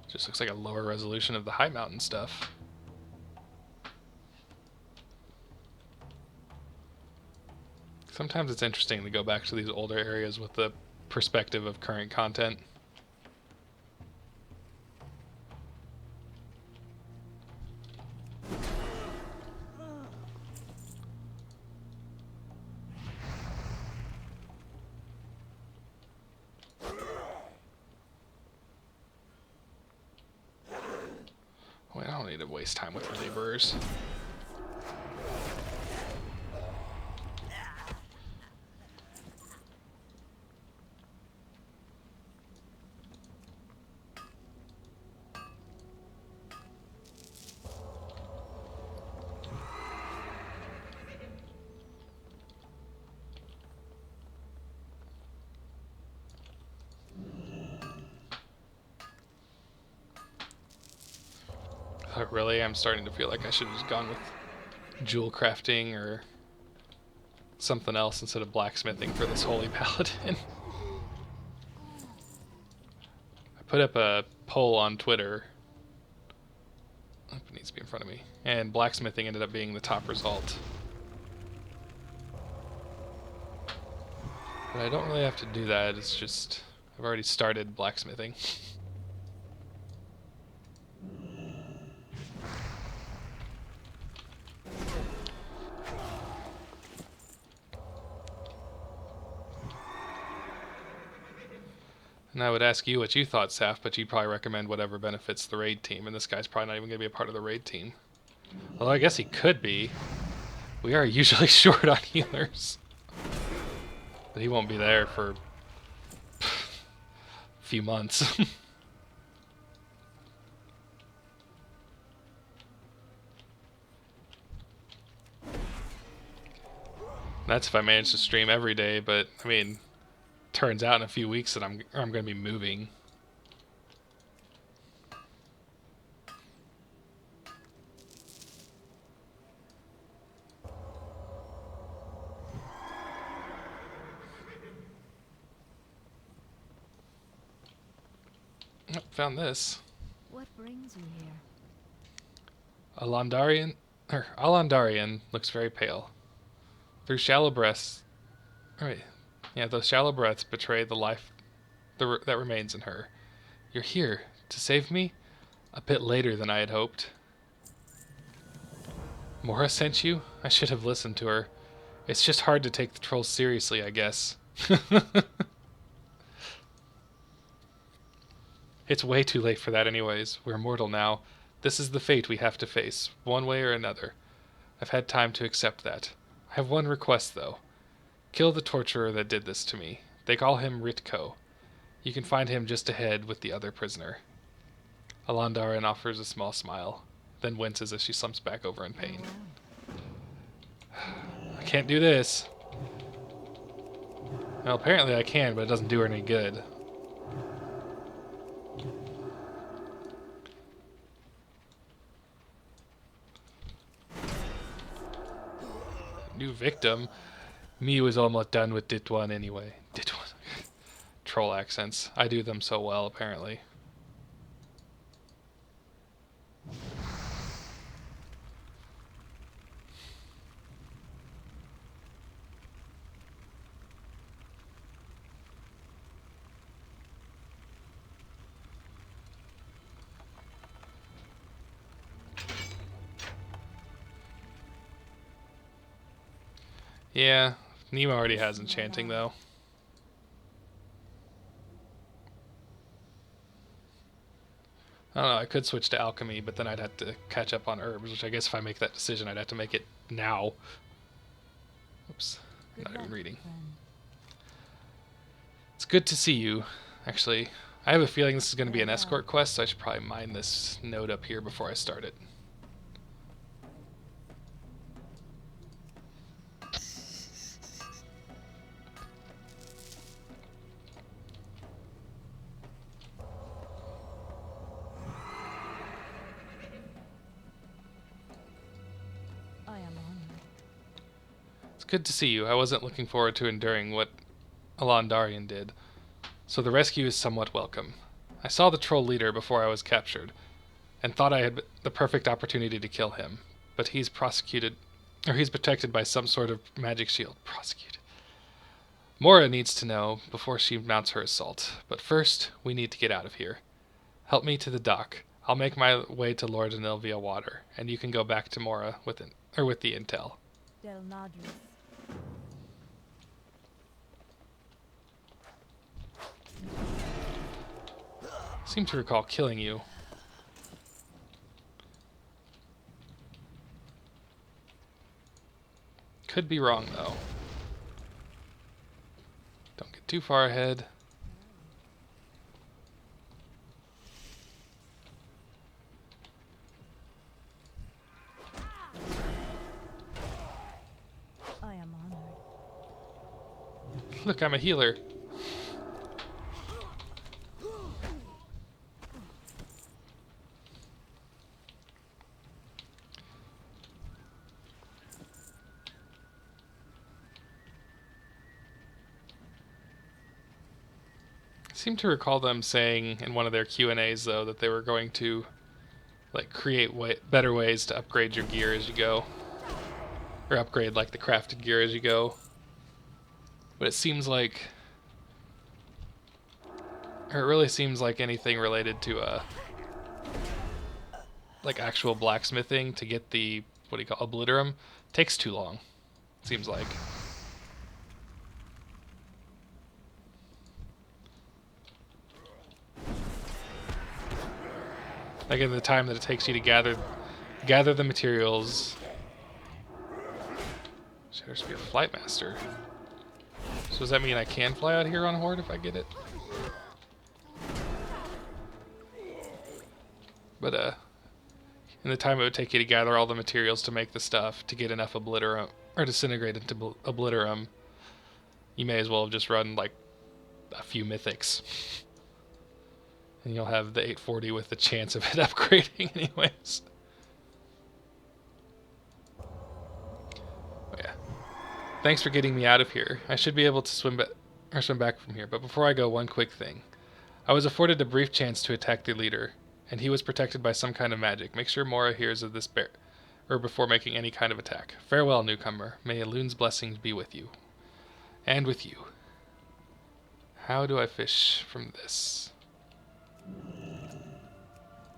Just looks like a lower resolution of the high mountain stuff. Sometimes it's interesting to go back to these older areas with the perspective of current content. Wait, I don't need to waste time with laborers. Really, I'm starting to feel like I should have just gone with jewel crafting or something else instead of blacksmithing for this holy paladin. I put up a poll on Twitter. Oh, it needs to be in front of me. And blacksmithing ended up being the top result. But I don't really have to do that, it's just I've already started blacksmithing. And I would ask you what you thought, Saf, but you'd probably recommend whatever benefits the raid team, and this guy's probably not even going to be a part of the raid team. Although I guess he could be. We are usually short on healers. But he won't be there for a few months. That's if I manage to stream every day, but I mean, turns out in a few weeks that I'm going to be moving. Oh, found this. What brings you here? Alandarian looks very pale. Through shallow breaths, right? Yeah, those shallow breaths betray the life that remains in her. You're here to save me? A bit later than I had hoped. Mora sent you? I should have listened to her. It's just hard to take the trolls seriously, I guess. It's way too late for that anyways. We're mortal now. This is the fate we have to face, one way or another. I've had time to accept that. I have one request, though. Kill the torturer that did this to me. They call him Ritko. You can find him just ahead with the other prisoner. Alandarin offers a small smile, then winces as she slumps back over in pain. I can't do this. Well, apparently I can, but it doesn't do her any good. New victim. Me was almost done with dit one anyway. Dit one. Troll accents. I do them so well, apparently. Yeah, Nemo already has enchanting though. I don't know, I could switch to alchemy, but then I'd have to catch up on herbs, which I guess if I make that decision, I'd have to make it now. Oops, Good not luck, even reading. friend. It's good to see you. Actually, I have a feeling this is going to be an Farewell. escort quest, so I should probably mine this node up here before I start it. I am honored. It's good to see you. I wasn't looking forward to enduring what Alandarian did, so the rescue is somewhat welcome. I saw the troll leader before I was captured, and thought I had the perfect opportunity to kill him, but he's protected by some sort of magic shield. Prosecuted. Mora needs to know before she mounts her assault, but first, we need to get out of here. Help me to the dock. I'll make my way to Lord Anil via water, and you can go back to Mora with the intel. Del Nadris. Seem to recall killing you. Could be wrong, though. Don't get too far ahead. I am honored. Look, I'm a healer. I seem to recall them saying in one of their Q&As, though, that they were going to like create better ways to upgrade your gear as you go. Or upgrade like the crafted gear as you go. But it seems like, or it really seems like anything related to like actual blacksmithing to get the, what do you call, obliterum, takes too long, seems like. Like in the time that it takes you to gather the materials. Shatterspear Flightmaster. So does that mean I can fly out here on Horde if I get it? But in the time it would take you to gather all the materials to make the stuff, to get enough obliterum, or disintegrate into obliterum, you may as well have just run like a few mythics. And you'll have the 840 with the chance of it upgrading anyways. Oh yeah. Thanks for getting me out of here. I should be able to swim back from here, but before I go, one quick thing. I was afforded a brief chance to attack the leader, and he was protected by some kind of magic. Make sure Mora hears of this before making any kind of attack. Farewell, newcomer. May Elun's blessings be with you. And with you. How do I fish from this?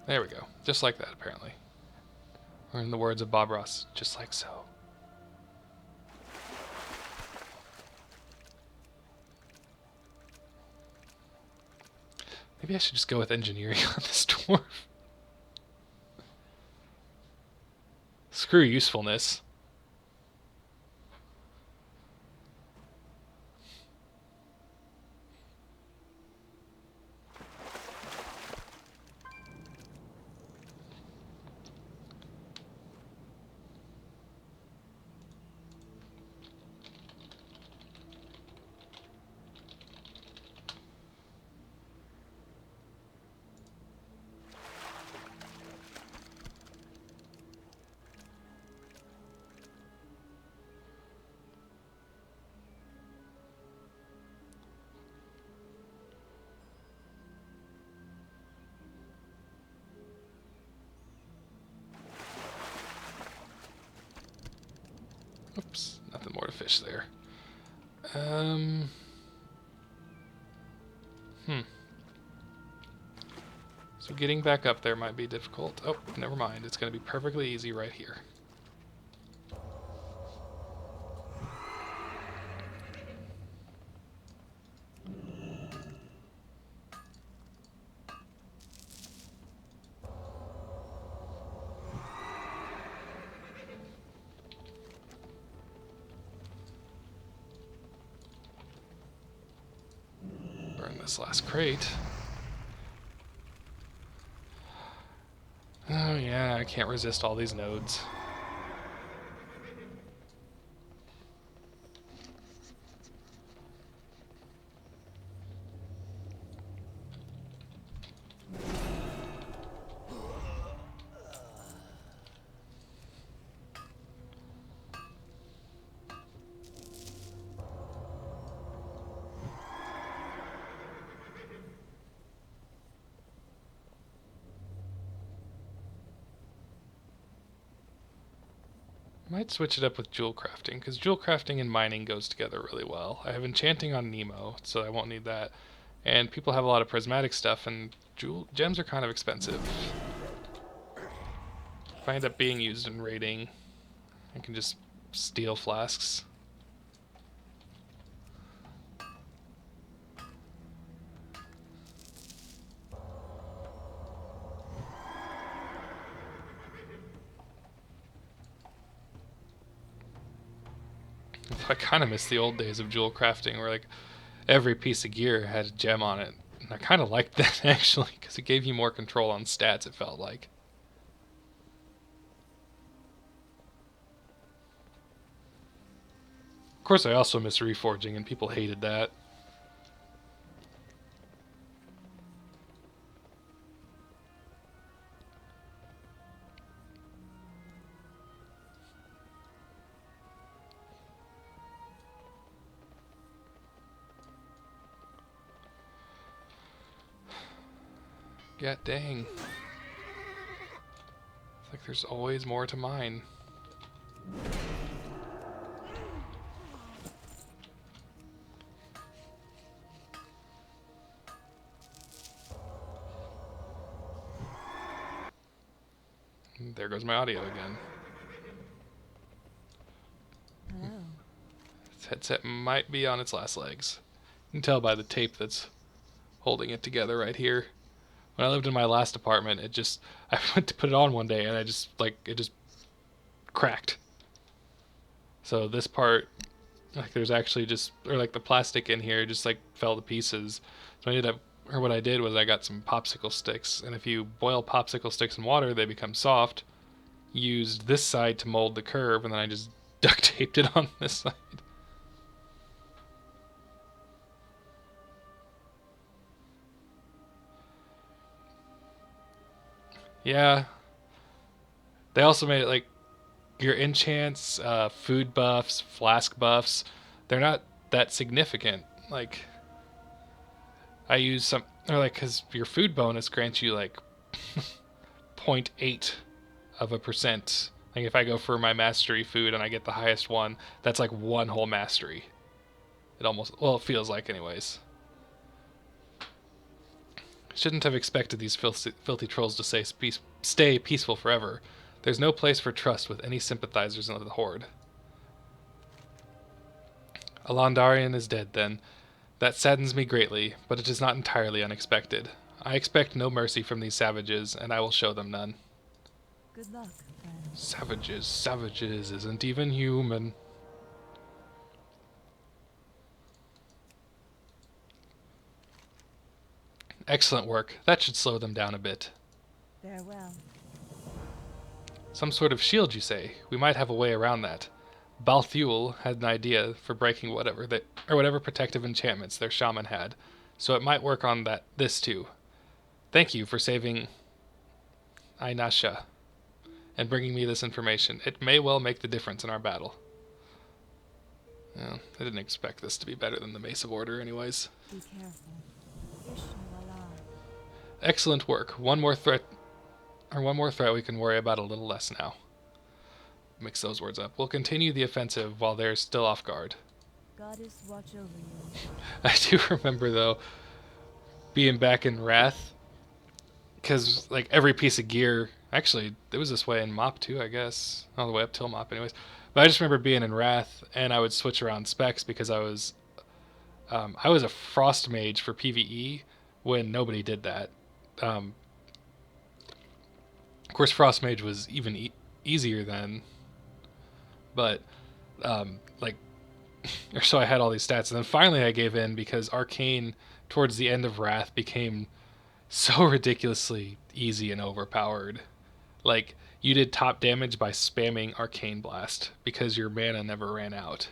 There we go. Just like that, apparently. Or in the words of Bob Ross, just like so. Maybe I should just go with engineering on this dwarf. Screw usefulness. Oops, nothing more to fish there. So getting back up there might be difficult. Oh, never mind. It's going to be perfectly easy right here. this last crate. Oh yeah, I can't resist all these nodes. Might switch it up with jewel crafting, because jewel crafting and mining goes together really well. I have enchanting on Nemo, so I won't need that. And people have a lot of prismatic stuff, and gems are kind of expensive. If I end up being used in raiding, I can just steal flasks. I kind of miss the old days of jewel crafting, where like every piece of gear had a gem on it. And I kind of liked that actually, because it gave you more control on stats, it felt like. Of course, I also miss reforging, and people hated that. God dang. It's like there's always more to mine. And there goes my audio again. Hello. This headset might be on its last legs. You can tell by the tape that's holding it together right here. When I lived in my last apartment, I went to put it on one day and it just cracked. So this part, like there's actually the plastic in here just like fell to pieces. So what I did was I got some popsicle sticks, and if you boil popsicle sticks in water, they become soft. Used this side to mold the curve, and then I just duct taped it on this side. Yeah. They also made it like your enchants, food buffs, flask buffs. They're not that significant. Like, I use some, or like, because your food bonus grants you like 0.8%. Like, if I go for my mastery food and I get the highest one, that's like one whole mastery. It feels like, anyways. Shouldn't have expected these filthy trolls to stay peaceful forever. There's no place for trust with any sympathizers in the horde. Alandarian is dead, then. That saddens me greatly, but it is not entirely unexpected. I expect no mercy from these savages, and I will show them none. Good luck, friend. Savages isn't even human. Excellent work. That should slow them down a bit. Farewell. Some sort of shield, you say? We might have a way around that. Balthuel had an idea for breaking whatever protective enchantments their shaman had, so it might work on this too. Thank you for saving Ainasha and bringing me this information. It may well make the difference in our battle. Well, I didn't expect this to be better than the Mace of Order anyways. Be careful. Ishnu-Allah. Excellent work. One more threat we can worry about a little less now. Mix those words up. We'll continue the offensive while they're still off guard. Goddess watch over you. I do remember, though, being back in Wrath, because, like, every piece of gear... Actually, it was this way in Mop, too, I guess. All the way up till Mop, anyways. But I just remember being in Wrath, and I would switch around specs because I was a Frost Mage for PvE when nobody did that. Of course, Frost Mage was even easier then, but so I had all these stats, and then finally I gave in because Arcane towards the end of Wrath became so ridiculously easy and overpowered. Like, you did top damage by spamming Arcane Blast because your mana never ran out.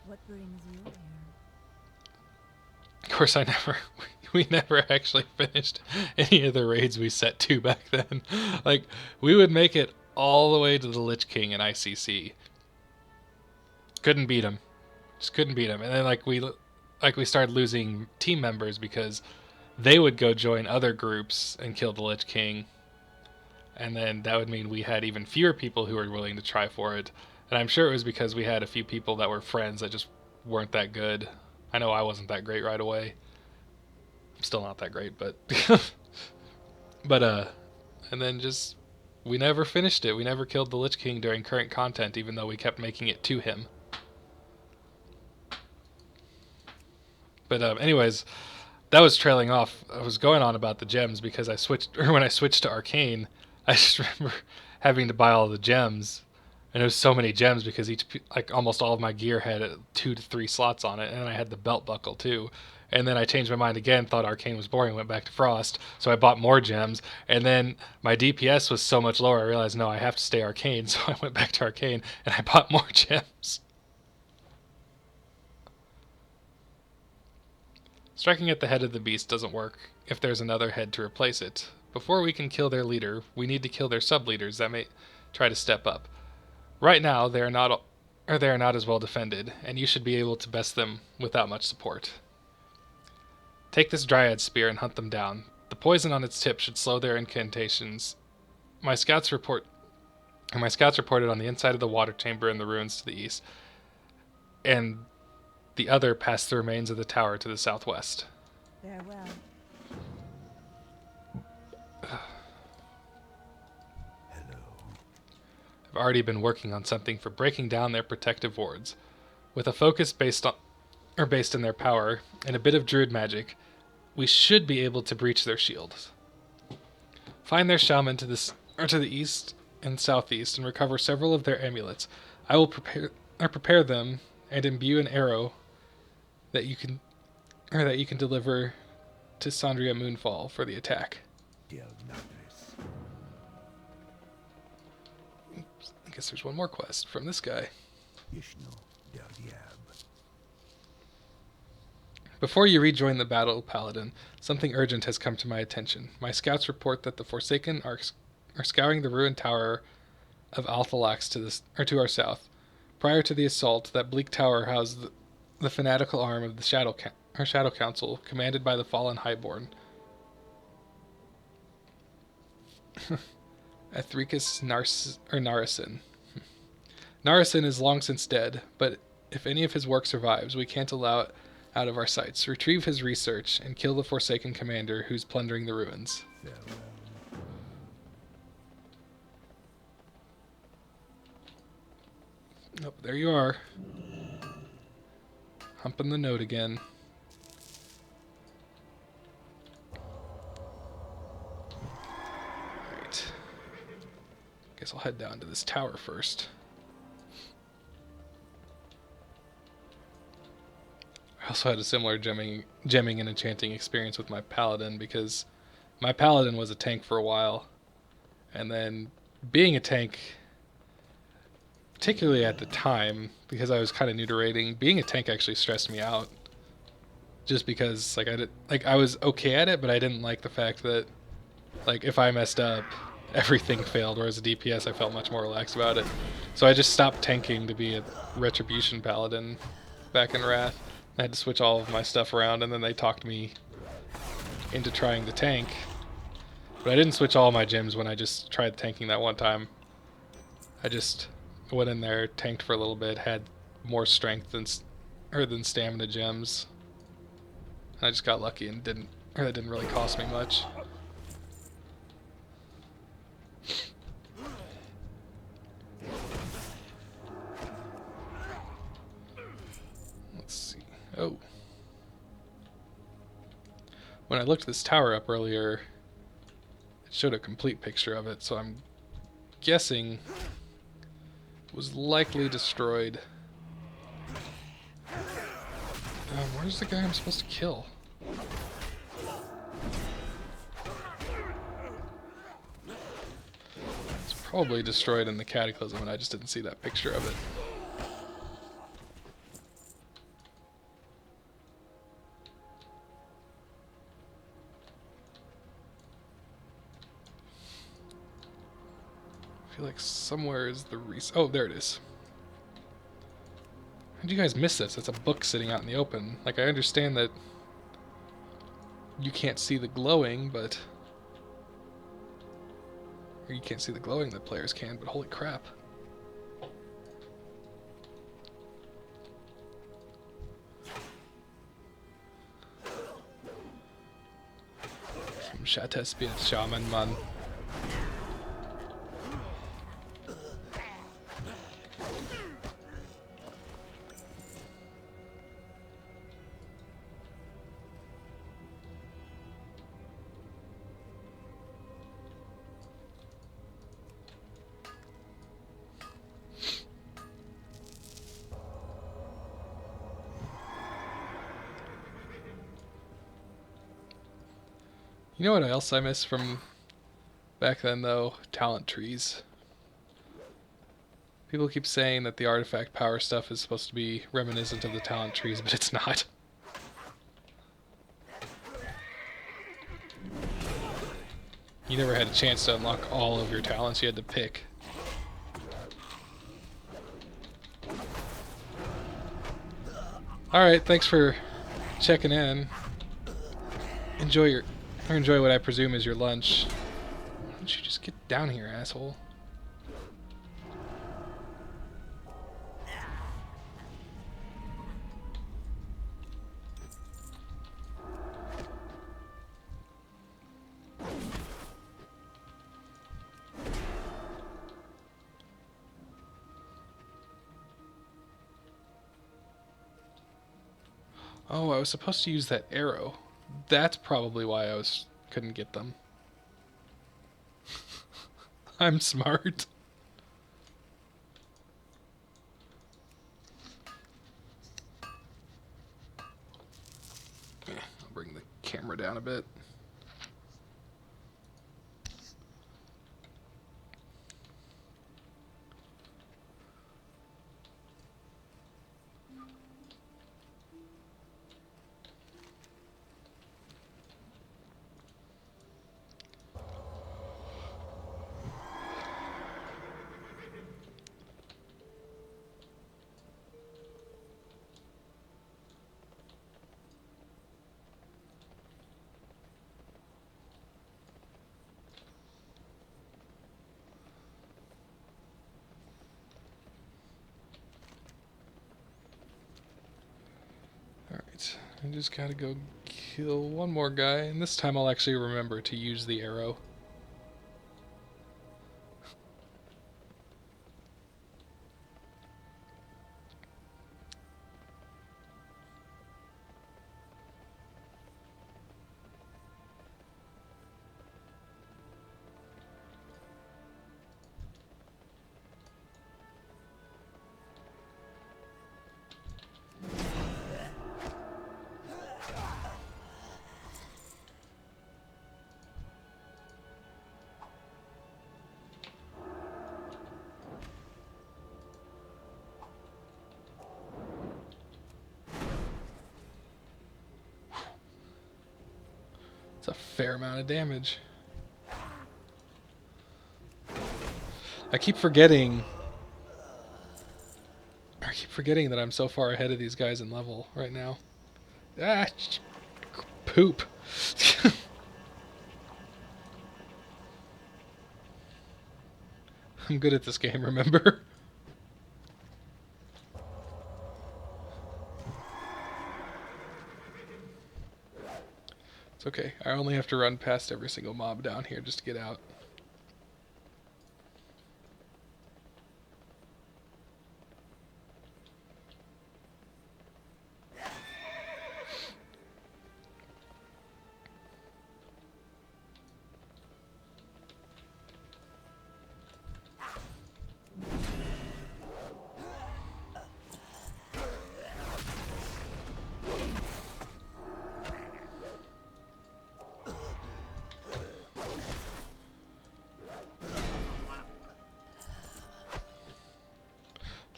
What brings you here? Of course, we never actually finished any of the raids we set to back then. Like, we would make it all the way to the Lich King in ICC. Couldn't beat him. Just couldn't beat him. And then we started losing team members because they would go join other groups and kill the Lich King. And then that would mean we had even fewer people who were willing to try for it. And I'm sure it was because we had a few people that were friends that just weren't that good. I know I wasn't that great right away. I'm still not that great, but and then just we never finished it. We never killed the Lich King during current content, even though we kept making it to him. But anyways, that was trailing off. I was going on about the gems because when I switched to Arcane, I just remember having to buy all the gems, and it was so many gems because almost all of my gear had 2 to 3 slots on it, and I had the belt buckle too. And then I changed my mind again, thought Arcane was boring, went back to Frost, so I bought more gems, and then my DPS was so much lower, I realized, no, I have to stay Arcane, so I went back to Arcane, and I bought more gems. Striking at the head of the beast doesn't work if there's another head to replace it. Before we can kill their leader, we need to kill their sub-leaders that may try to step up. Right now, they are not as well defended, and you should be able to best them without much support. Take this Dryad Spear and hunt them down. The poison on its tip should slow their incantations. My scouts reported on the inside of the water chamber in the ruins to the east, and the other past the remains of the tower to the southwest. Farewell. Hello. I've already been working on something for breaking down their protective wards. With a focus based in their power and a bit of druid magic, we should be able to breach their shields. Find their shaman to the east and southeast and recover several of their amulets. I will prepare them and imbue an arrow that you can deliver to Sandria Moonfall for the attack. Del Madres. Oops, I guess there's one more quest from this guy. Yishno Del Diab. Before you rejoin the battle, Paladin, something urgent has come to my attention. My scouts report that the Forsaken are scouring the ruined tower of Althalax to our south. Prior to the assault, that bleak tower housed the fanatical arm of the Shadow Council, commanded by the fallen Highborn. Athricus Narison. Narison is long since dead, but if any of his work survives, we can't allow it out of our sights. Retrieve his research and kill the Forsaken commander who's plundering the ruins. Farewell. Oh, there you are. Humping the note again. Alright. Guess I'll head down to this tower first. I also had a similar gemming and enchanting experience with my paladin because my paladin was a tank for a while. And then being a tank, particularly at the time, because I was kind of new to raiding, being a tank actually stressed me out. Just because I was okay at it, but I didn't like the fact that if I messed up, everything failed. Whereas a DPS, I felt much more relaxed about it. So I just stopped tanking to be a Retribution Paladin back in Wrath. I had to switch all of my stuff around, and then they talked me into trying the tank. But I didn't switch all my gems when I just tried tanking that one time. I just went in there, tanked for a little bit, had more strength than stamina gems. And I just got lucky and that didn't really cost me much. Let's see. Oh. When I looked this tower up earlier, it showed a complete picture of it, so I'm guessing was likely destroyed. Where's the guy I'm supposed to kill? It's probably destroyed in the cataclysm, and I just didn't see that picture of it. I feel like somewhere is the oh, there it is. How'd you guys miss this? It's a book sitting out in the open. Like, I understand that you can't see the glowing, but... Or you can't see the glowing that players can, but holy crap. Some Shatterspear shaman, man. You know what else I miss from back then, though? Talent trees. People keep saying that the artifact power stuff is supposed to be reminiscent of the talent trees, but it's not. You never had a chance to unlock all of your talents, you had to pick. Alright, thanks for checking in. Enjoy what I presume is your lunch. Why don't you just get down here, asshole? Oh, I was supposed to use that arrow. That's probably why I couldn't get them. I'm smart. I'll bring the camera down a bit. Alright, I just gotta go kill one more guy, and this time I'll actually remember to use the arrow. It's a fair amount of damage. I keep forgetting that I'm so far ahead of these guys in level right now. Ah, poop. I'm good at this game, remember? It's okay. I only have to run past every single mob down here just to get out.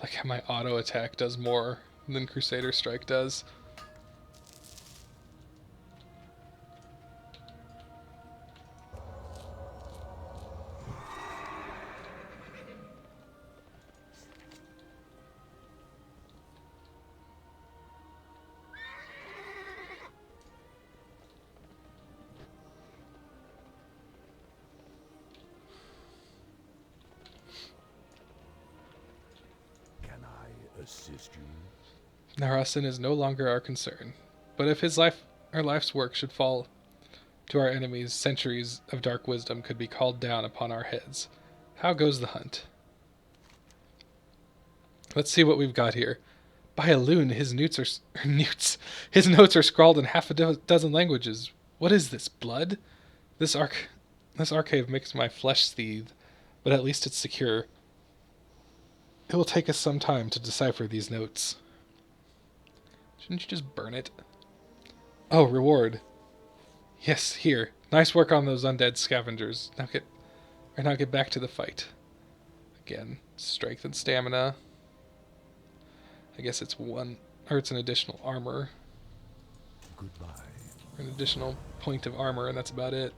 Like how my auto attack does more than Crusader Strike does. Can I assist you? Narasin is no longer our concern, but if our life's work should fall to our enemies, centuries of dark wisdom could be called down upon our heads. How goes the hunt? Let's see what we've got here. By a loon, his his notes are scrawled in half a dozen languages. What is this, blood? This archive makes my flesh seethe, but at least it's secure. It will take us some time to decipher these notes. Shouldn't you just burn it? Oh, reward. Yes, here. Nice work on those undead scavengers. Now get back to the fight. Again, strength and stamina. I guess it's it's an additional armor. Goodbye. An additional point of armor, and that's about it.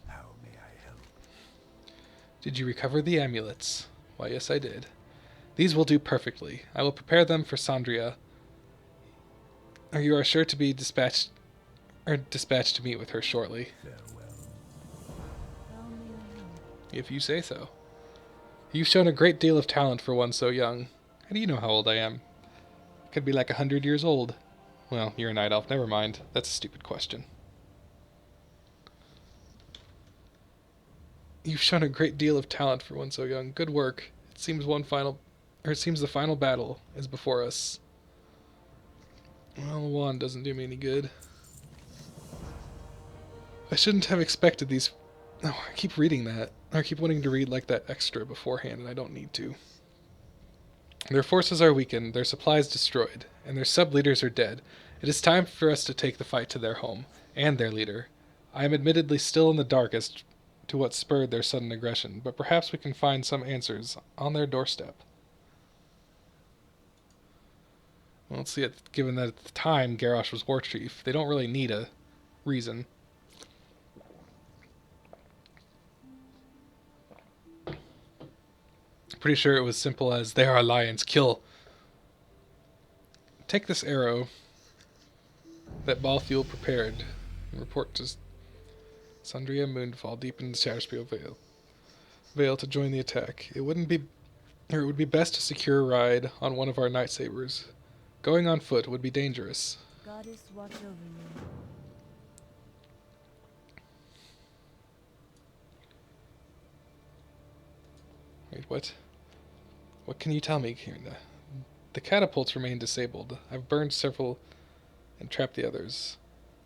How may I help? Did you recover the amulets? Why, yes, I did. These will do perfectly. I will prepare them for Sandria. Or you are sure to be dispatched to meet with her shortly. Farewell. How may I help? If you say so. You've shown a great deal of talent for one so young. How do you know how old I am? Could be like 100 years old. Well, you're a night elf. Never mind. That's a stupid question. You've shown a great deal of talent for one so young. Good work. It seems the final battle is before us. Well, the wand doesn't do me any good. I shouldn't have expected these. Oh, I keep reading that. I keep wanting to read like that extra beforehand, and I don't need to. Their forces are weakened, their supplies destroyed, and their sub-leaders are dead. It is time for us to take the fight to their home, and their leader. I am admittedly still in the dark as to what spurred their sudden aggression, but perhaps we can find some answers on their doorstep. Well, let's see it. Given that at the time Garrosh was war chief, they don't really need a reason. Pretty sure it was simple as, they are lions, kill. Take this arrow that Balthiel prepared and report to Sandria Moonfall deep in the Shatterspear Vale to join the attack. It would be best to secure a ride on one of our night sabers. Going on foot would be dangerous. Goddess, watch over you. Wait, what? What can you tell me, Kirna? The catapults remain disabled. I've burned several and trapped the others.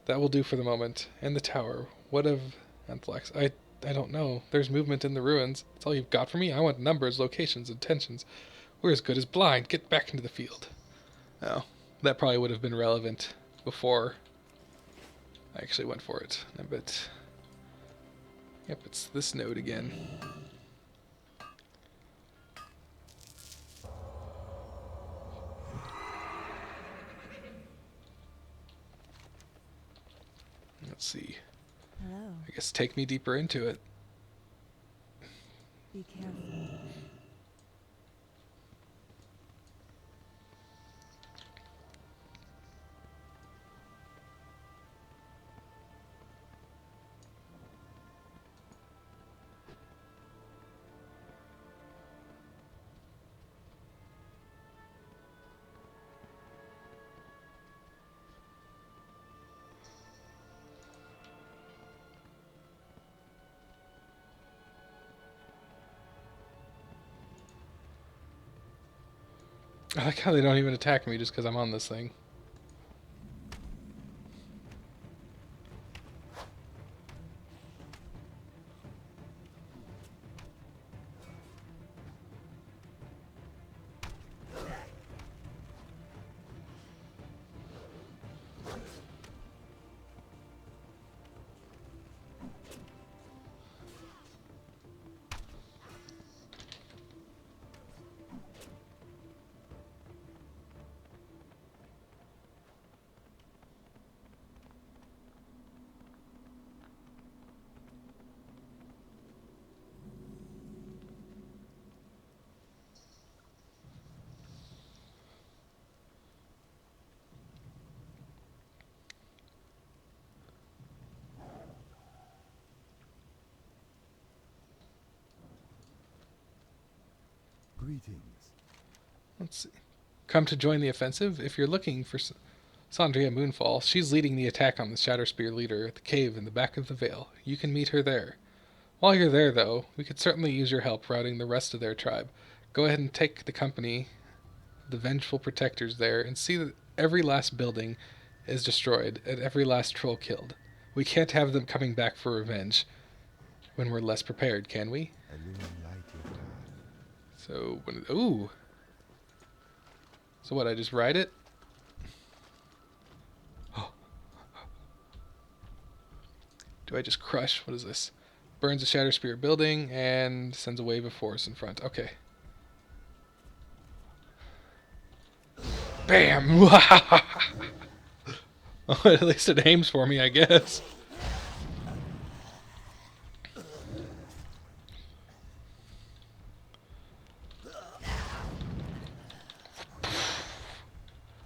That will do for the moment. And the tower. What of Anthrax? I don't know. There's movement in the ruins. That's all you've got for me? I want numbers, locations, intentions. We're as good as blind. Get back into the field. Oh, that probably would have been relevant before I actually went for it. But, yep, it's this node again. Let's see. Hello. I guess take me deeper into it. Be careful. I like how they don't even attack me just because I'm on this thing. Greetings. Let's see. Come to join the offensive? If you're looking for Sandria Moonfall, she's leading the attack on the Shatterspear leader at the cave in the back of the Vale. You can meet her there. While you're there, though, we could certainly use your help routing the rest of their tribe. Go ahead and take the company, the vengeful protectors there, and see that every last building is destroyed and every last troll killed. We can't have them coming back for revenge when we're less prepared, can we? Light your path. So, ooh. So what, I just ride it? Oh. Do I just crush? What is this? Burns a Shatterspear building and sends a wave of force in front. Okay. Bam! Oh, at least it aims for me, I guess.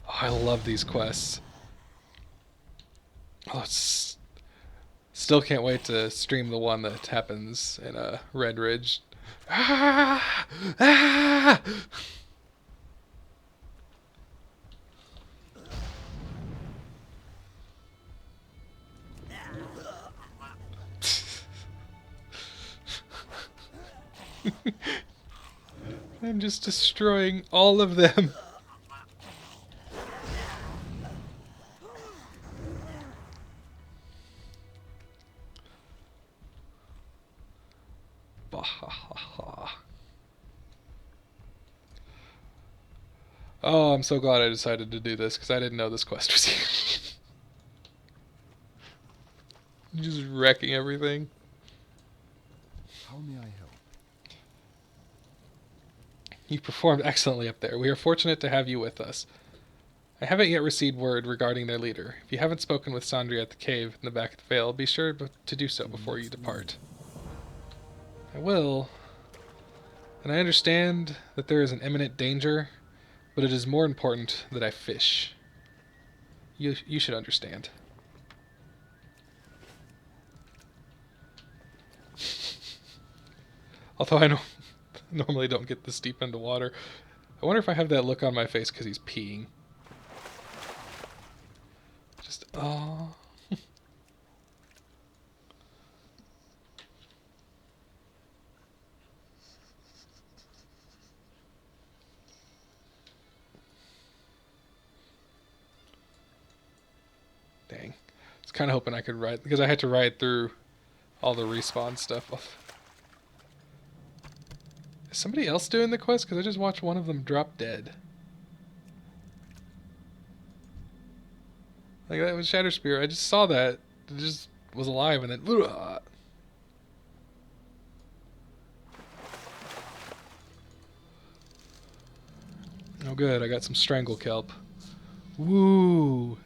Oh, I love these quests. Oh, still can't wait to stream the one that happens in Red Ridge. Ah! Ah! I'm just destroying all of them. Oh, I'm so glad I decided to do this because I didn't know this quest was here. Just wrecking everything. How may I help? You performed excellently up there. We are fortunate to have you with us. I haven't yet received word regarding their leader. If you haven't spoken with Sandria at the cave in the back of the Vale, be sure to do so before you depart. I will. And I understand that there is an imminent danger, but it is more important that I fish. You should understand. Although I normally don't get this deep into water. I wonder if I have that look on my face because he's peeing. Just, oh. Dang. I was kind of hoping I could ride, because I had to ride through all the respawn stuff. Is somebody else doing the quest? Because I just watched one of them drop dead. Like, that was Shatterspear. I just saw that. It just was alive and then... Ugh. Oh good, I got some strangle kelp. Woo!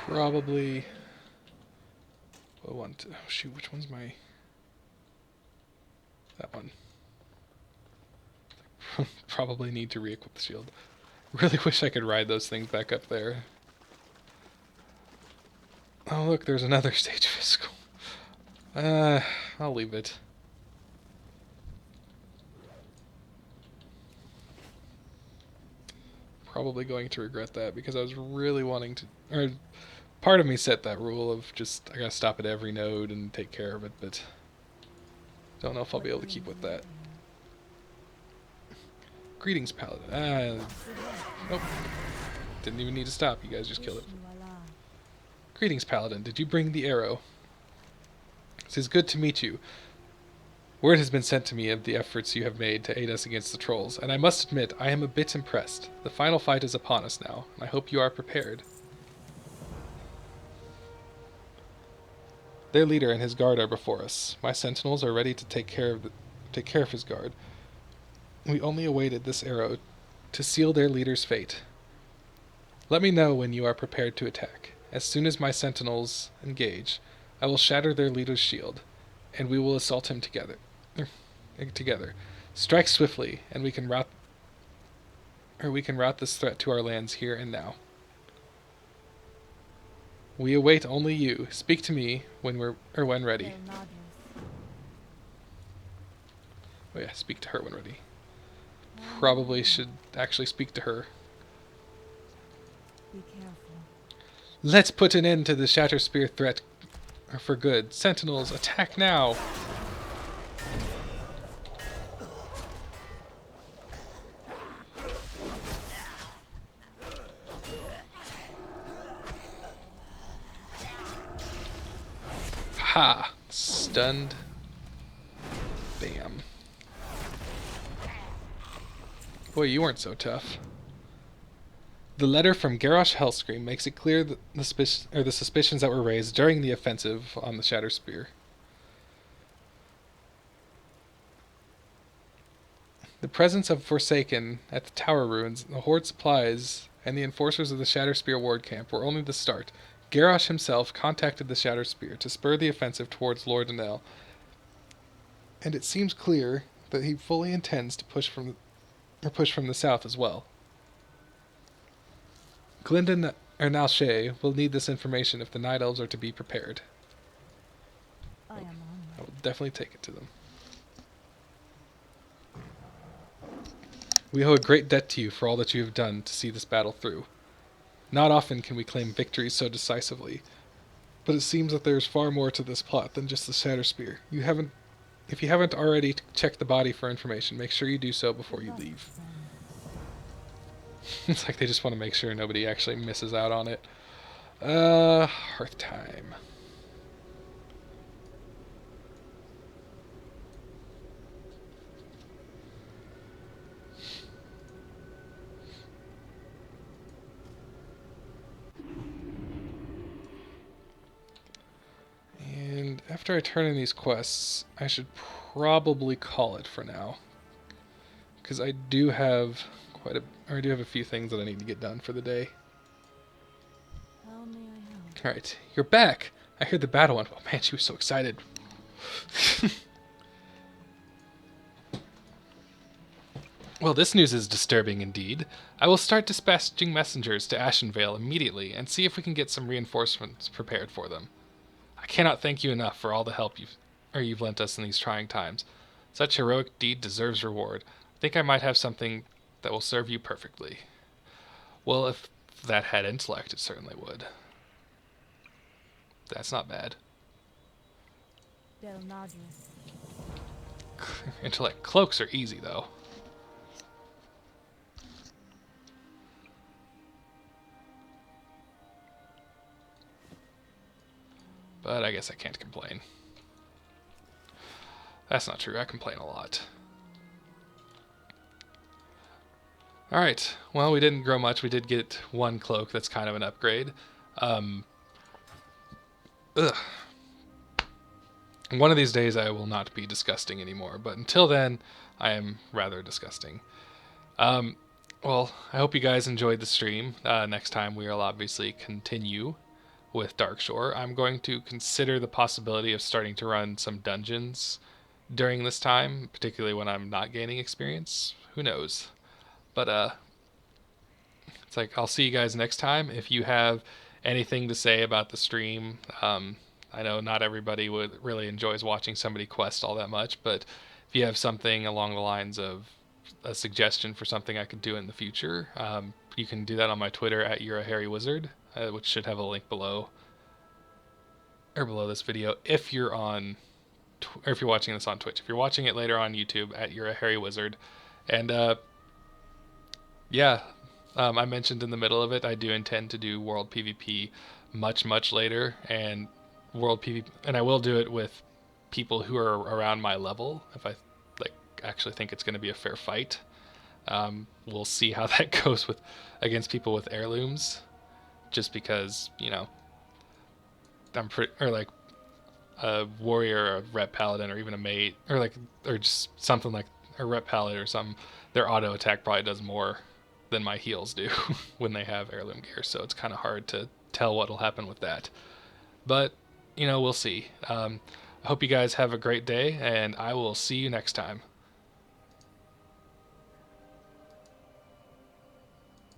Probably... What one? Oh shoot, which one's my... That one. Probably need to re-equip the shield. Really wish I could ride those things back up there. Oh look, there's another stage physical. I'll leave it. Probably going to regret that because I was really wanting to... Or Part of me set that rule of just I gotta stop at every node and take care of it, but don't know if I'll be able to keep with that. Greetings, Paladin. Nope. Didn't even need to stop. You guys just killed it. Greetings, Paladin. Did you bring the arrow? It is good to meet you. Word has been sent to me of the efforts you have made to aid us against the trolls, and I must admit I am a bit impressed. The final fight is upon us now, and I hope you are prepared. Their leader and his guard are before us. My sentinels are ready to take care of his guard. We only awaited this arrow to seal their leader's fate. Let me know when you are prepared to attack. As soon as my sentinels engage, I will shatter their leader's shield, and we will assault him together. Strike swiftly, and we can rout this threat to our lands here and now. We await only you. Speak to me when ready. Oh yeah, speak to her when ready. Probably should actually speak to her. Be careful. Let's put an end to the Shatterspear threat for good. Sentinels, attack now! Ha! Stunned. Bam. Boy, you weren't so tough. The letter from Garrosh Hellscream makes it clear that the suspicions that were raised during the offensive on the Shatterspear. The presence of Forsaken at the tower ruins, the horde supplies, and the enforcers of the Shatterspear ward camp were only the start. Garrosh himself contacted the Shatterspear to spur the offensive towards Lord Danel, and it seems clear that he fully intends to push from the south as well. Glyndon or Nalshay will need this information if the Night Elves are to be prepared. I am on. I will definitely take it to them. We owe a great debt to you for all that you have done to see this battle through. Not often can we claim victories so decisively, but it seems that there is far more to this plot than just the Shatterspear. If you haven't already checked the body for information, make sure you do so before you leave. It's like they just want to make sure nobody actually misses out on it. Hearth time. And after I turn in these quests, I should probably call it for now. Because I do have a few things that I need to get done for the day. How may I help? Alright, you're back! I heard the battle went. Oh man, she was so excited. Well, this news is disturbing indeed. I will start dispatching messengers to Ashenvale immediately and see if we can get some reinforcements prepared for them. I cannot thank you enough for all the help you've lent us in these trying times. Such heroic deed deserves reward. I think I might have something that will serve you perfectly. Well, if that had intellect, it certainly would. That's not bad. Del Nadris. Intellect cloaks are easy, though. But I guess I can't complain. That's not true. I complain a lot. Alright. Well, we didn't grow much. We did get one cloak. That's kind of an upgrade. One of these days I will not be disgusting anymore. But until then, I am rather disgusting. Well, I hope you guys enjoyed the stream. Next time we will obviously continue with Darkshore. I'm going to consider the possibility of starting to run some dungeons during this time, particularly when I'm not gaining experience. Who knows? But it's like I'll see you guys next time. If you have anything to say about the stream, I know not everybody really enjoys watching somebody quest all that much, but if you have something along the lines of a suggestion for something I could do in the future, you can do that on my Twitter at You're a Hairy Wizard. which should have a link below or below this video if you're on or if you're watching this on Twitch. If you're watching it later on YouTube at You're a Hairy Wizard. And yeah, I mentioned in the middle of it, I do intend to do World PvP much later, and World PvP, and I will do it with people who are around my level if I like actually think it's going to be a fair fight. We'll see how that goes with against people with heirlooms, just because, you know, I'm pretty, or like a warrior, a rep paladin, or even a mate, or like, or just something like a rep paladin or something. Their auto attack probably does more than my heals do when they have heirloom gear, so it's kind of hard to tell what'll happen with that. But, you know, we'll see. I hope you guys have a great day, and I will see you next time.